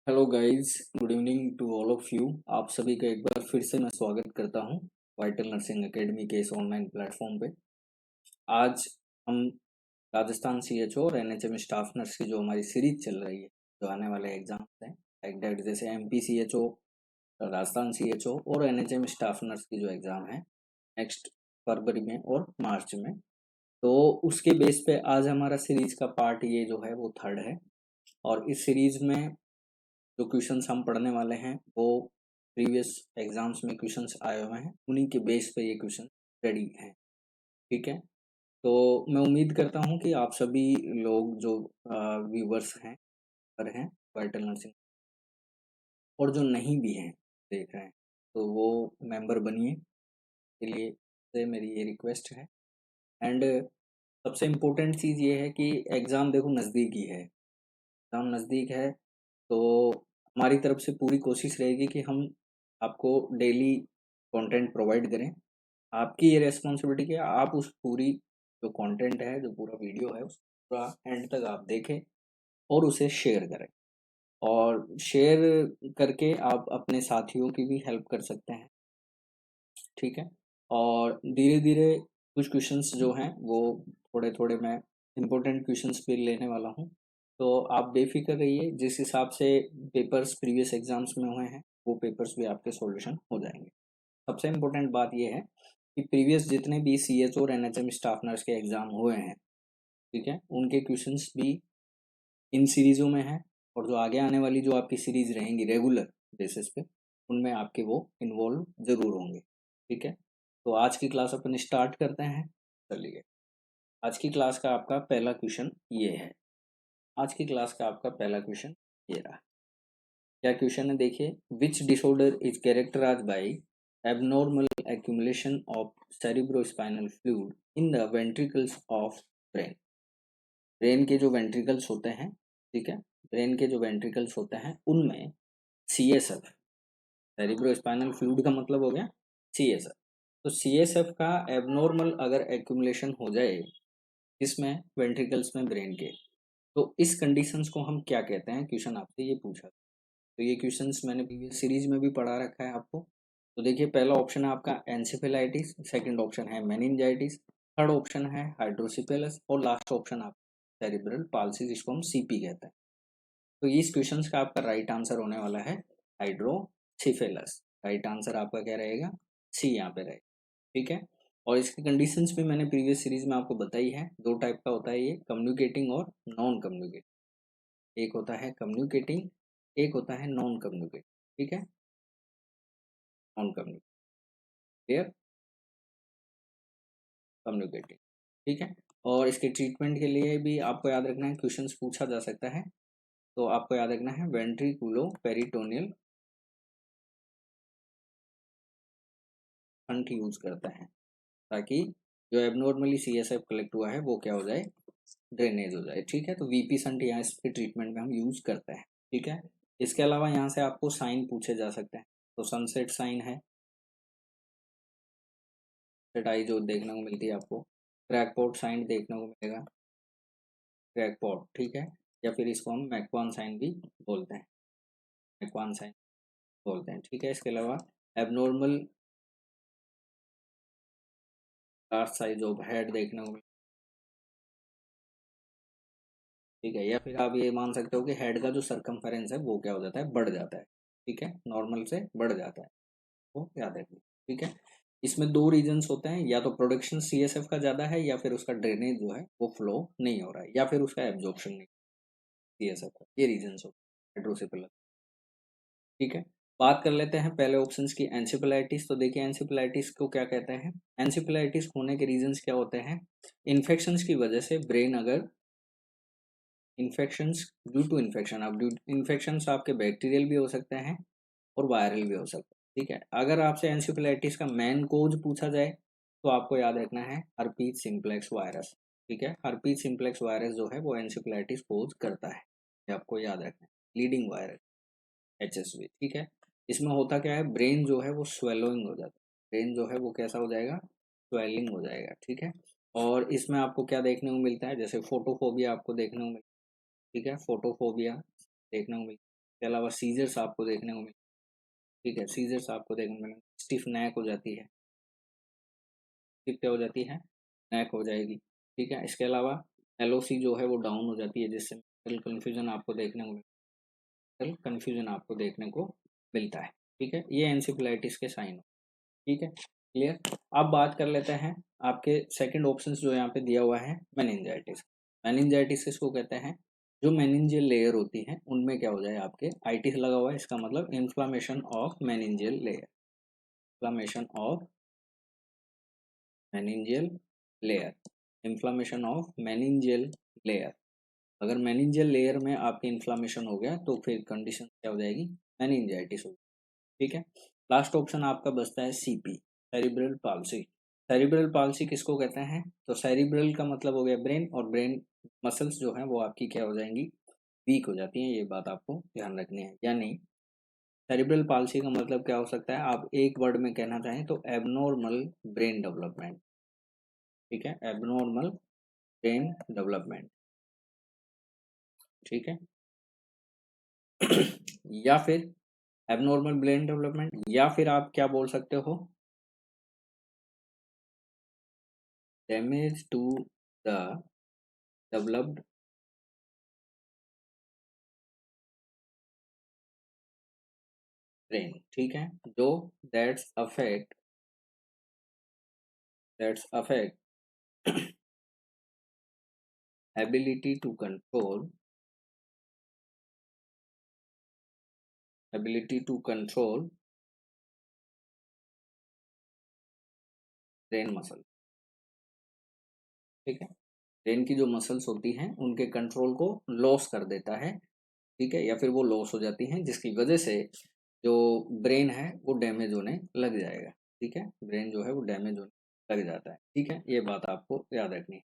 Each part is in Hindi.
Hello guys, good evening to all of you. आप सभी का एक बार फिर से मैं स्वागत करता हूं वाइटल नर्सिंग एकेडमी के इस ऑनलाइन प्लेटफॉर्म पे। आज हम राजस्थान सीएचओ और एनएचएम स्टाफ नर्स की जो हमारी सीरीज चल रही है, जो आने वाले एग्जाम्स हैं लाइक दैट, जैसे एमपी सीएचओ, राजस्थान सीएचओ और एनएचएम स्टाफ नर्स की जो एग्ज़ाम है नेक्स्ट फरवरी में और मार्च में, तो उसके बेस पे आज हमारा सीरीज का पार्ट ये जो है वो थर्ड है। और इस सीरीज में जो क्वेश्चंस हम पढ़ने वाले हैं वो प्रीवियस एग्जाम्स में क्वेश्चंस आए हुए हैं, उन्हीं के बेस पे ये क्वेश्चन रेडी हैं। ठीक है, तो मैं उम्मीद करता हूँ कि आप सभी लोग जो व्यूवर्स हैं पर हैं वाइटल नर्सिंग, और जो नहीं भी हैं देख रहे हैं, तो वो मेंबर बनिए, के लिए से मेरी ये रिक्वेस्ट है। एंड सबसे इम्पोर्टेंट चीज़ ये है कि एग्ज़ाम देखो नज़दीक ही है, एग्ज़ाम नज़दीक है, तो हमारी तरफ से पूरी कोशिश रहेगी कि हम आपको डेली कंटेंट प्रोवाइड करें। आपकी ये रिस्पॉन्सिबिलिटी कि आप उस पूरी जो कंटेंट है, जो पूरा वीडियो है, उस पूरा एंड तक आप देखें और उसे शेयर करें। और शेयर करके आप अपने साथियों की भी हेल्प कर सकते हैं। ठीक है, और धीरे धीरे कुछ क्वेश्चंस जो हैं वो थोड़े थोड़े मैं इम्पोर्टेंट क्वेश्चंस भी लेने वाला हूँ, तो आप बेफिक्र रहिए। जिस हिसाब से पेपर्स प्रीवियस एग्जाम्स में हुए हैं वो पेपर्स भी आपके सॉल्यूशन हो जाएंगे। सबसे इम्पोर्टेंट बात यह है कि प्रीवियस जितने भी सीएचओ और एनएचएम स्टाफ नर्स के एग्जाम हुए हैं, ठीक है, उनके क्वेश्चंस भी इन सीरीजों में है, और जो आगे आने वाली जो आपकी सीरीज रहेंगी रेगुलर बेसिस पे, उनमें आपके वो इन्वॉल्व जरूर होंगे। ठीक है, तो आज की क्लास अपन स्टार्ट करते हैं। चलिए, आज की क्लास का आपका पहला क्वेश्चन ये है। आज की क्लास का आपका पहला क्वेश्चन ये रहा। क्या क्वेश्चन है, देखिए। Which disorder is characterised by abnormal accumulation of cerebrospinal fluid in the ventricles of brain. Brain के जो वेंट्रिकल्स होते हैं, ठीक है, ब्रेन के जो वेंट्रिकल्स होते हैं उनमें सीएसएफ, सेरिब्रोस्पाइनल फ्लूइड का मतलब हो गया सीएसएफ। तो सीएसएफ का एबनॉर्मल अगर एक्यूमुलेशन हो जाए इसमें वेंट्रिकल्स में ब्रेन के, तो इस कंडीशंस को हम क्या कहते हैं, क्वेश्चन आपसे ये पूछा। तो ये क्वेश्चंस मैंने प्रीवियस सीरीज में भी पढ़ा रखा है आपको। तो देखिए, पहला ऑप्शन है आपका एनसेफेलाइटिस, सेकंड ऑप्शन है मेनिंजाइटिस, थर्ड ऑप्शन है हाइड्रोसिपेलस, और लास्ट ऑप्शन आप सेरिब्रल पाल्सी, जिसको हम सीपी कहते हैं। तो इस क्वेश्चन का आपका राइट आंसर होने वाला है हाइड्रोसिफेलस। राइट आंसर आपका क्या रहेगा, सी यहाँ पे रहेगा। ठीक है, और इसकी कंडीशंस भी मैंने प्रीवियस सीरीज में आपको बताई है। दो टाइप का होता है ये, कम्युनिकेटिंग और नॉन कम्युनिकेटिंग। एक होता है कम्युनिकेटिंग, एक होता है नॉन कम्युनिकेटिंग। ठीक है, नॉन कम्युनिकेटिंग, क्लियर, कम्युनिकेटिंग। ठीक है, और इसके ट्रीटमेंट के लिए भी आपको याद रखना है, क्वेश्चंस पूछा जा सकता है। तो आपको याद रखना है वेंट्रिकुलो पेरिटोनियल शंट यूज करता है, ताकि जो एबनॉर्मली सीएसएफ कलेक्ट हुआ है वो क्या हो जाए, ड्रेनेज हो जाए। ठीक है, तो वीपी संट यहाँ इसके ट्रीटमेंट में हम यूज करते हैं। ठीक है, इसके अलावा यहाँ से आपको साइन पूछे जा सकते हैं। तो सनसेट साइन है, सेट आई जो देखने को मिलती है आपको, क्रैकपॉट साइन देखने को मिलेगा, क्रैकपॉट, ठीक है, या फिर इसको हम मैकवान साइन भी बोलते हैं, मैकवान साइन बोलते हैं। ठीक है, इसके अलावा abnormal large size of head देखने को, ठीक है, या फिर आप ये मान सकते हो कि हेड का जो सरकमफेरेंस है वो क्या हो जाता है, बढ़ जाता है। ठीक है, नॉर्मल से बढ़ जाता है, वो याद रखिए। ठीक है, इसमें दो रीजंस होते हैं, या तो प्रोडक्शन सीएसएफ का ज़्यादा है, या फिर उसका ड्रेनेज जो है वो फ्लो नहीं हो रहा है, या फिर उसका एब्जॉर्प्शन नहीं सीएसएफ का, ये रीजंस होते हैं हाइड्रोसिफिलस। ठीक है, बात कर लेते हैं पहले ऑप्शंस की, एंसेफेलाइटिस। तो देखिए, एंसेफेलाइटिस को क्या कहते हैं, एंसेफेलाइटिस होने के रीजंस क्या होते हैं, इन्फेक्शंस की वजह से ब्रेन अगर इन्फेक्शंस, ड्यू टू इन्फेक्शन, अब ड्यू इन्फेक्शंस आपके बैक्टीरियल भी हो सकते हैं और वायरल भी हो सकते हैं। ठीक है, अगर आपसे एंसेफेलाइटिस का मेन कोज पूछा जाए तो आपको याद रखना है हर्पीज सिम्प्लेक्स वायरस। ठीक है, हर्पीज सिम्प्लेक्स वायरस जो है वो एंसेफेलाइटिस कोज करता है, ये आपको याद रखना है, लीडिंग वायरस एचएसवी। ठीक है, इसमें होता क्या है, ब्रेन जो है वो स्वेलोइंग हो जाता है, ब्रेन जो है वो कैसा हो जाएगा, स्वेलिंग हो जाएगा। ठीक है, और इसमें आपको क्या देखने को मिलता है, जैसे फोटोफोबिया आपको देखने को मिलता है। ठीक है, फोटोफोबिया देखने को मिलता है, इसके अलावा सीजर्स आपको देखने को मिले, ठीक है, सीजर्स आपको देखने को मिले, स्टिफ नेक हो जाती है, स्टिफ क्या हो जाती है, नेक हो जाएगी, ठीक है। इसके अलावा एलओसी जो है वो डाउन हो जाती है, जिससे कन्फ्यूजन आपको देखने को कन्फ्यूजन आपको देखने को मिलता है, ठीक है। ये एंसेफेलाइटिस के साइन, ठीक है, क्लियर। अब बात कर लेते हैं आपके सेकंड ऑप्शन जो यहाँ पे दिया हुआ है, मेनिंजाइटिस। मेनिंजाइटिस किसको कहते हैं, जो मेनिंजियल लेयर होती है उनमें क्या हो जाए, आपके आइटिस लगा हुआ है, इसका मतलब inflammation of meningeal layer, inflammation of meningeal layer, inflammation of meningeal layer. अगर मेनिंजियल लेयर में आपके इन्फ्लामेशन हो गया तो फिर कंडीशन क्या हो जाएगी, मेनिंजाइटिस हो, ठीक है। लास्ट ऑप्शन आपका बचता है CP, cerebral palsy. Cerebral palsy किसको कहते हैं, तो सेरिब्रल का मतलब हो गया ब्रेन, और ब्रेन मसल्स जो है वो आपकी क्या हो जाएंगी, वीक हो जाती हैं, ये बात आपको ध्यान रखनी है। यानी सेरिब्रल पाल्सी का मतलब क्या हो सकता है, आप एक वर्ड में कहना चाहें तो एबनॉर्मल ब्रेन डेवलपमेंट, ठीक है, एबनॉर्मल ब्रेन डेवलपमेंट, ठीक है। या फिर एबनॉर्मल ब्रेन डेवलपमेंट, या फिर आप क्या बोल सकते हो, damage to the developed brain, ठीक है, जो that's affect ability to control, ability to control brain muscle, ठीक है। ब्रेन की जो मसल्स होती हैं उनके कंट्रोल को लॉस कर देता है, ठीक है, या फिर वो लॉस हो जाती हैं, जिसकी वजह से जो ब्रेन है वो डैमेज होने लग जाएगा, ठीक है, ब्रेन जो है वो डैमेज होने लग जाता है, ठीक है, ये बात आपको याद रखनी है,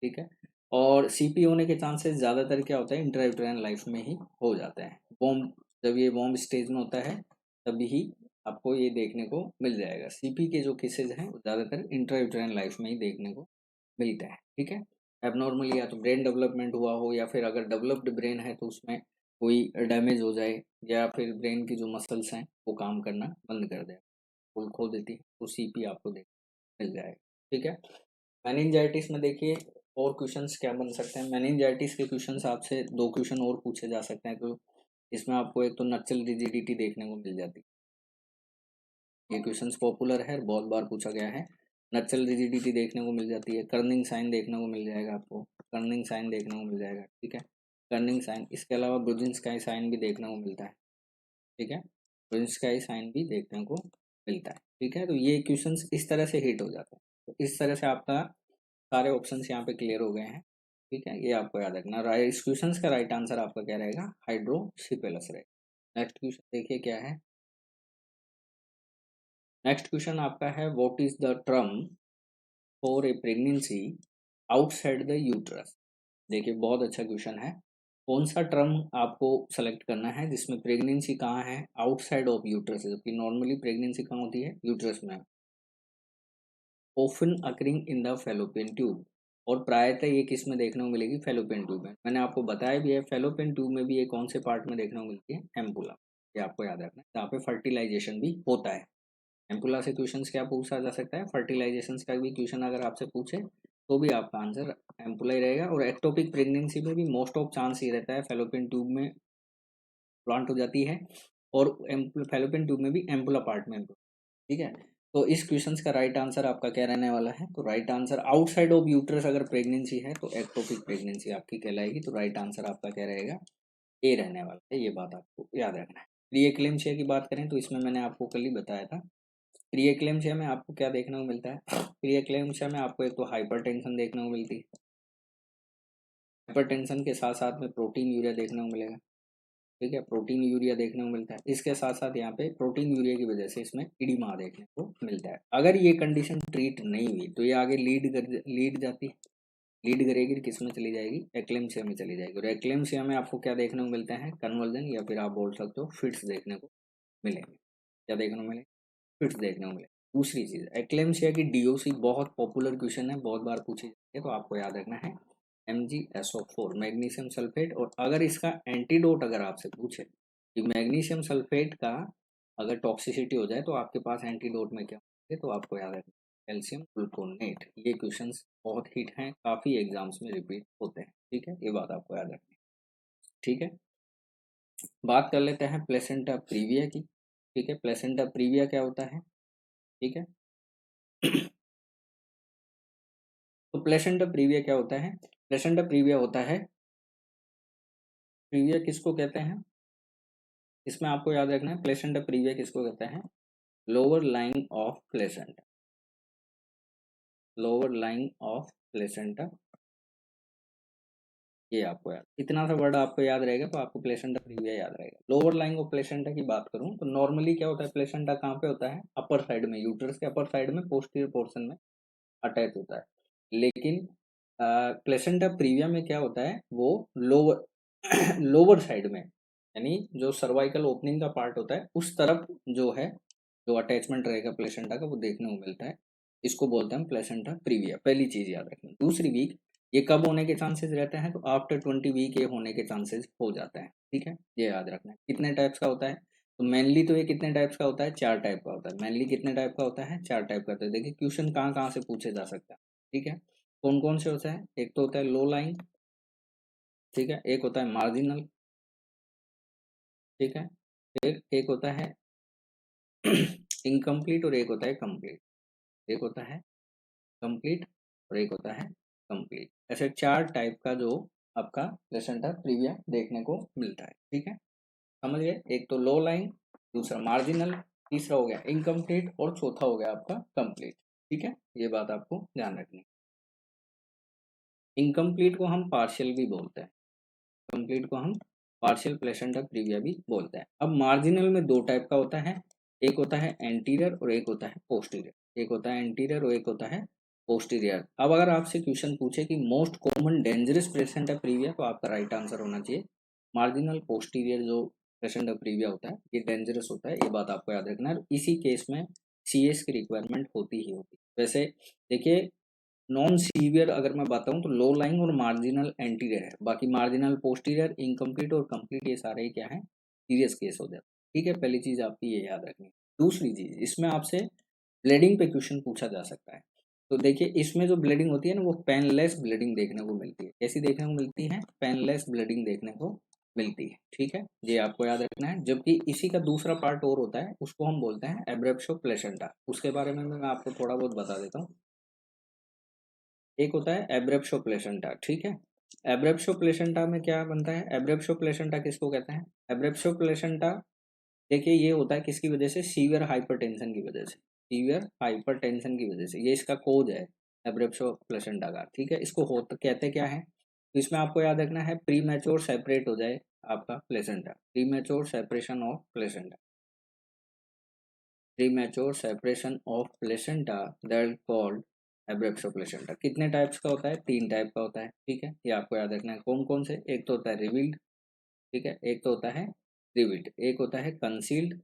ठीक है। और सीपी होने के चांसेस ज़्यादातर क्या होता है, इंट्रायूटेराइन लाइफ में ही हो जाता है, वॉर्म, जब ये वॉर्म स्टेज में होता है तभी ही आपको ये देखने को मिल जाएगा। सीपी के जो केसेज हैं वो ज़्यादातर इंट्रायूटेराइन लाइफ में ही देखने को मिलता है, ठीक है। एबनॉर्मली या तो ब्रेन डेवलपमेंट हुआ हो, या फिर अगर डेवलप्ड ब्रेन है तो उसमें कोई डैमेज हो जाए, या फिर ब्रेन की जो मसल्स हैं वो काम करना बंद कर दे, फुल खो देती है, तो सीपी आपको देख मिल जाएगा, ठीक है। मेनिंजाइटिस में देखिए और क्वेश्चंस क्या बन सकते हैं, मेनिंजाइटिस के क्वेश्चंस आपसे दो क्वेश्चन और पूछे जा सकते हैं, तो इसमें आपको एक तो नक्सल रिजिडिटी देखने को मिल जाती है, ये क्वेश्चंस पॉपुलर है, बहुत बार पूछा गया है, नक्सल रिजिडिटी देखने को मिल जाती है, कर्निंग साइन देखने को मिल जाएगा आपको, कर्निंग साइन देखने को मिल जाएगा, ठीक है, कर्निंग साइन। इसके अलावा ब्रुजिन्स्काई साइन भी देखने को मिलता है, ठीक है, ब्रुजिन्स्काई साइन भी देखने को मिलता है, ठीक है। तो ये क्वेश्चंस इस तरह से हिट हो जाते हैं, तो इस तरह से आपका सारे ऑप्शंस यहाँ पे क्लियर हो गए हैं, ठीक है, ये आपको याद रखना। राइट, इस क्वेश्चन का राइट आंसर आपका क्या रहेगा, हाइड्रोसिपेलस रहेगा। नेक्स्ट क्वेश्चन देखिए क्या है, नेक्स्ट क्वेश्चन आपका है, what is the term for a pregnancy outside the uterus. देखिए बहुत अच्छा क्वेश्चन है, कौन सा टर्म आपको सेलेक्ट करना है जिसमें प्रेगनेंसी कहाँ है, आउटसाइड ऑफ यूट्रस, जबकि नॉर्मली प्रेगनेंसी कहाँ होती है, यूट्रस में। Often occurring in the fallopian tube, और प्रायतः ये किस में देखने को मिलेगी, फेलोपियन ट्यूब में। मैंने आपको बताया भी है, फेलोपियन ट्यूब में भी ये कौन से पार्ट में देखने को मिलती है, एम्पुला, ये आपको याद रखना है, जहाँ पे फर्टिलाइजेशन भी होता है। एम्पुला से क्वेश्चन क्या पूछा जा सकता है, फर्टिलाइजेशन का भी क्वेश्चन अगर आपसे पूछे तो भी आपका आंसर एम्पुला ही रहेगा। और एक्टोपिक प्रेगनेंसी में भी मोस्ट ऑफ चांस ये रहता है फेलोपियन ट्यूब में प्लांट हो जाती है, और फेलोपियन ट्यूब में भी एम्पुला पार्ट में, ठीक है। तो इस क्वेश्चन का राइट आंसर आपका क्या रहने वाला है, तो right answer outside of uterus अगर प्रेगनेंसी है तो एक्टोपिक प्रेगनेंसी आपकी कहलाएगी, तो राइट आंसर आपका क्या रहेगा, ए रहने वाला है, ये बात आपको याद रखना है। प्री-एक्लेम्सिया की बात करें तो इसमें मैंने आपको कल ही बताया था, प्री-एक्लेम्सिया में आपको क्या देखने को मिलता है, प्री-एक्लेम्सिया में आपको एक तो हाइपरटेंशन देखने को मिलती है, हाइपरटेंशन के साथ साथ में प्रोटीन यूरिया देखने को मिलेगा, ठीक है, प्रोटीन यूरिया देखने को मिलता है। इसके साथ साथ यहाँ पे प्रोटीन यूरिया की वजह से इसमें इडिमा देखने को मिलता है। अगर ये कंडीशन ट्रीट नहीं हुई तो ये आगे लीड जाती है, लीड करेगी किस में चली जाएगी, एक्लेम्सिया में चली जाएगी, और एक्लेम्सिया में आपको क्या देखने को मिलता है, कन्वर्जन, या फिर आप बोल सकते हो फिट्स देखने को मिलेंगे। क्या देखने को मिले, फिट्स देखने को मिले। दूसरी चीज, एक्लेम्सिया की डीओसी बहुत पॉपुलर क्वेश्चन है, बहुत बार पूछी जाती है, तो आपको याद रखना है MgSO4 मैग्नीशियम सल्फेट। और अगर इसका एंटीडोट अगर आपसे पूछे कि मैग्नीशियम सल्फेट का अगर टॉक्सिसिटी हो जाए तो आपके पास एंटीडोट में क्या है, तो आपको याद रखना कैल्शियम ग्लूकोनेट। ये क्वेश्चंस बहुत हिट हैं, काफ़ी एग्जाम्स में रिपीट होते हैं, ठीक है, ये बात आपको याद रखनी है, ठीक है। बात कर लेते हैं प्लेसेंटा प्रीविया की, ठीक है। प्लेसेंटा प्रीविया क्या होता है, ठीक है। तो प्लेसेंटा प्रीविया क्या होता है, प्लेसेंटा प्रीविया होता है, प्रीविया किसको कहते हैं, इसमें आपको याद रखना है प्लेसेंटा प्रीविया किसको कहते हैं, lower line of placenta, lower line of placenta, ये आपको याद, इतना सा वर्ड आपको याद रहेगा तो आपको प्लेसेंटा प्रीविया याद रहेगा। लोअर लाइन ऑफ प्लेसेंटा की बात करूं तो नॉर्मली क्या होता है, प्लेसेंटा कहाँ पे होता है, अपर साइड में, यूट्रस के अपर साइड में पोस्टीरियर पोर्शन में अटैच होता है। लेकिन प्लेसेंटा प्रीविया में क्या होता है, वो लोअर लोअर साइड में, यानी जो सर्वाइकल ओपनिंग का पार्ट होता है उस तरफ जो है, जो अटैचमेंट रहेगा प्लेसेंटा का वो देखने को मिलता है, इसको बोलते हैं प्लेसेंटा प्रीविया। पहली चीज याद रखना। दूसरी वीक ये कब होने के चांसेस रहते हैं, तो आफ्टर 20 वीक ये होने के चांसेस हो जाते हैं, ठीक है, ये याद रखना है। कितने टाइप्स का होता है, तो मेनली तो ये कितने टाइप्स का होता है, 4 टाइप का होता है। मेनली कितने टाइप का होता है, 4 टाइप का होता है। देखिए क्वेश्चन कहाँ कहाँ से पूछे जा सकता है, ठीक है। कौन कौन से होता है, एक तो होता है लो लाइन, ठीक है, एक होता है मार्जिनल, ठीक है, फिर एक होता है इनकम्प्लीट और एक होता है कंप्लीट, एक होता है कंप्लीट और एक होता है कंप्लीट। ऐसे 4 टाइप का जो आपका प्लेसेंटा प्रीविया देखने को मिलता है, ठीक है, समझ गए। एक तो लो लाइन, दूसरा मार्जिनल, तीसरा हो गया इनकम्प्लीट और चौथा हो गया आपका कंप्लीट, ठीक है, ये बात आपको ध्यान रखनी। इनकम्प्लीट को हम पार्शियल भी बोलते हैं, कंप्लीट को हम पार्शियल प्लेसेंटा प्रीविया भी बोलते हैं। अब मार्जिनल में 2 टाइप का होता है, एक होता है एंटीरियर और एक होता है पोस्टीरियर, एक होता है एंटीरियर और एक होता है पोस्टीरियर। अब अगर आपसे क्वेश्चन पूछे कि most common dangerous placenta previa, तो आपका राइट आंसर होना चाहिए मार्जिनल पोस्टीरियर। जो प्लेसेंटा प्रीविया होता है ये डेंजरस होता है, ये बात आपको याद रखना है। इसी केस में CS की रिक्वायरमेंट होती ही होती है। वैसे देखिए नॉन सीवियर अगर मैं बताऊं तो लो लाइन और मार्जिनल एंटीरियर है, बाकी मार्जिनल पोस्टीरियर इनकम्प्लीट और कंप्लीट ये सारे ही क्या है, सीरियस केस हो जाते हैं, ठीक है। पहली चीज आपकी ये याद रखनी है। दूसरी चीज इसमें आपसे ब्लीडिंग पे क्वेश्चन पूछा जा सकता है। तो देखिए इसमें जो ब्लीडिंग होती है ना, वो पेनलेस ब्लीडिंग देखने को मिलती है। कैसी देखने को मिलती है, पेनलेस ब्लीडिंग देखने को मिलती है, ठीक है, ये आपको याद रखना है। जबकि इसी का दूसरा पार्ट और होता है, उसको हम बोलते हैं एब्रेप्शो प्लेसेंटा, उसके बारे में मैं आपको थोड़ा बहुत बता देता हूँ। एक होता है एब्रेप्शो प्लेसेंटा, ठीक है। एब्रेप्शो प्लेसेंटा में क्या बनता है, एब्रेप्शो प्लेसेंटा किसको कहते हैं, एब्रेप्शो प्लेसेंटा देखिए ये होता है किसकी वजह से, सीवियर हाइपरटेंशन की वजह से, सीवियर हाइपरटेंशन की वजह से, ये इसका कोज है एब्रेप्शो प्लेसेंटा का, ठीक है। इसको हो तो कहते क्या है, तो इसमें आपको याद रखना है प्री मैच्योर सेपरेट हो जाए आपका placenta, premature separation of placenta, premature separation of placenta that called abruptio placenta. कितने टाइप्स का होता है, 3 टाइप का होता है, ठीक है, ये आपको याद रखना है। कौन कौन से, एक तो होता है रिवील्ड, ठीक है, एक तो होता है रिवील्ड, एक होता है कंसील्ड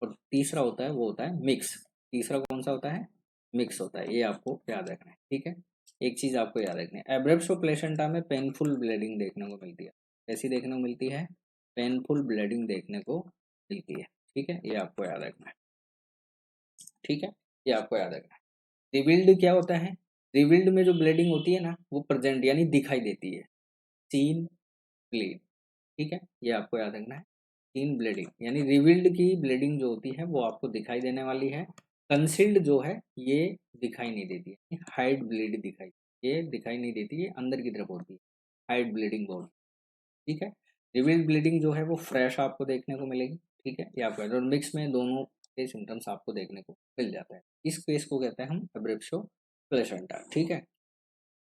और तीसरा होता है वो होता है मिक्स। तीसरा कौन सा होता है, मिक्स होता है, ये आपको याद रखना है, ठीक है। एक चीज आपको याद रखनी है, एब्रेप्शो प्लेसेंटा में पेनफुल ब्लीडिंग देखने को मिलती है। कैसी देखने को मिलती है, पेनफुल ब्लीडिंग देखने को मिलती है, ठीक है, ये आपको याद रखना है, ठीक है, ये आपको याद रखना है। रिवील्ड क्या होता है, रिवील्ड में जो ब्लीडिंग होती है ना वो प्रेजेंट यानी दिखाई देती है, सीन ब्लीड, ठीक है, ये आपको याद रखना है। सीन ब्लीडिंग यानी रिवील्ड की ब्लीडिंग जो होती है वो आपको दिखाई देने वाली है। कंसील्ड जो है ये दिखाई नहीं देती है, हाइड ब्लीड दिखाई, ये दिखाई नहीं देती है, अंदर की तरफ होती है, हाइड ब्लीडिंग बहुत, ठीक है। रिवील्ड ब्लीडिंग जो है वो फ्रेश आपको देखने को मिलेगी, ठीक है, ये आपको, और मिक्स में दोनों के सिम्टम्स आपको देखने को मिल जाता है। इस केस को कहते हैं हम एब्रेप्शो प्लेसेंटा, ठीक है।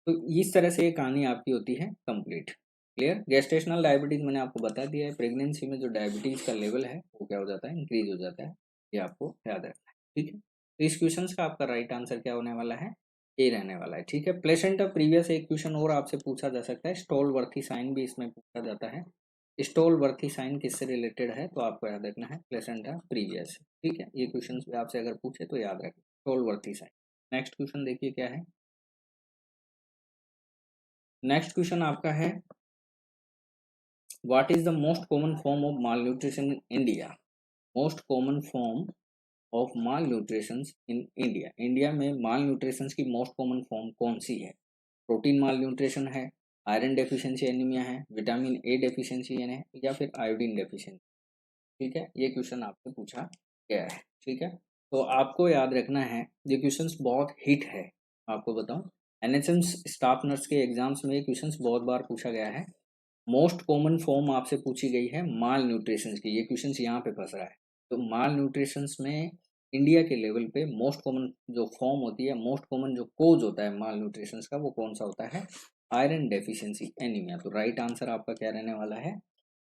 तो इस तरह से ये कहानी आपकी होती है कंप्लीट, क्लियर। गेस्टेशनल डायबिटीज मैंने आपको बता दिया है, प्रेगनेंसी में जो डायबिटीज का लेवल है वो क्या हो जाता है, इंक्रीज हो जाता है, ये आपको याद रखना है, ठीक है। तो इस क्वेश्चन का आपका राइट आंसर क्या होने वाला है, ए रहने वाला है, ठीक है। प्लेसेंटा प्रीवियस एक क्वेश्चन और आपसे पूछा जा सकता है, स्टॉल वर्थी साइन भी इसमें पूछा जाता है। स्टॉल वर्थी साइन किससे रिलेटेड है, तो आपको याद रखना है प्लेसेंटा प्रीवियस, ठीक है। ये क्वेश्चन भी आपसे अगर पूछे तो याद रखना stall worthy sign. Next question देखिए क्या है, नेक्स्ट क्वेश्चन आपका है, what is the most common form of malnutrition in India? Most common form of malnutrition in India, India में माल न्यूट्रिशन की मोस्ट कॉमन फॉर्म कौन सी है? प्रोटीन माल न्यूट्रिशन है, आयरन डेफिशिएंसी एनीमिया है, विटामिन ए डेफिशिएंसी है, या फिर आयोडीन डेफिशिएंसी? ठीक है, ये क्वेश्चन आपसे पूछा गया है। ठीक है, तो आपको याद रखना है, ये क्वेश्चन बहुत हिट है। आपको बताऊं, एनएचएम स्टाफ नर्स के एग्जाम्स में ये क्वेश्चन बहुत बार पूछा गया है। मोस्ट कॉमन फॉर्म आपसे पूछी गई है माल न्यूट्रिशन की, ये क्वेश्चन यहाँ पे फंस रहा है। तो माल न्यूट्रिशन में इंडिया के लेवल पे मोस्ट कॉमन जो फॉर्म होती है, मोस्ट कॉमन जो कोज होता है माल न्यूट्रिशन का, वो कौन सा होता है? Iron deficiency anaemia. तो राइट आंसर आपका क्या रहने वाला है?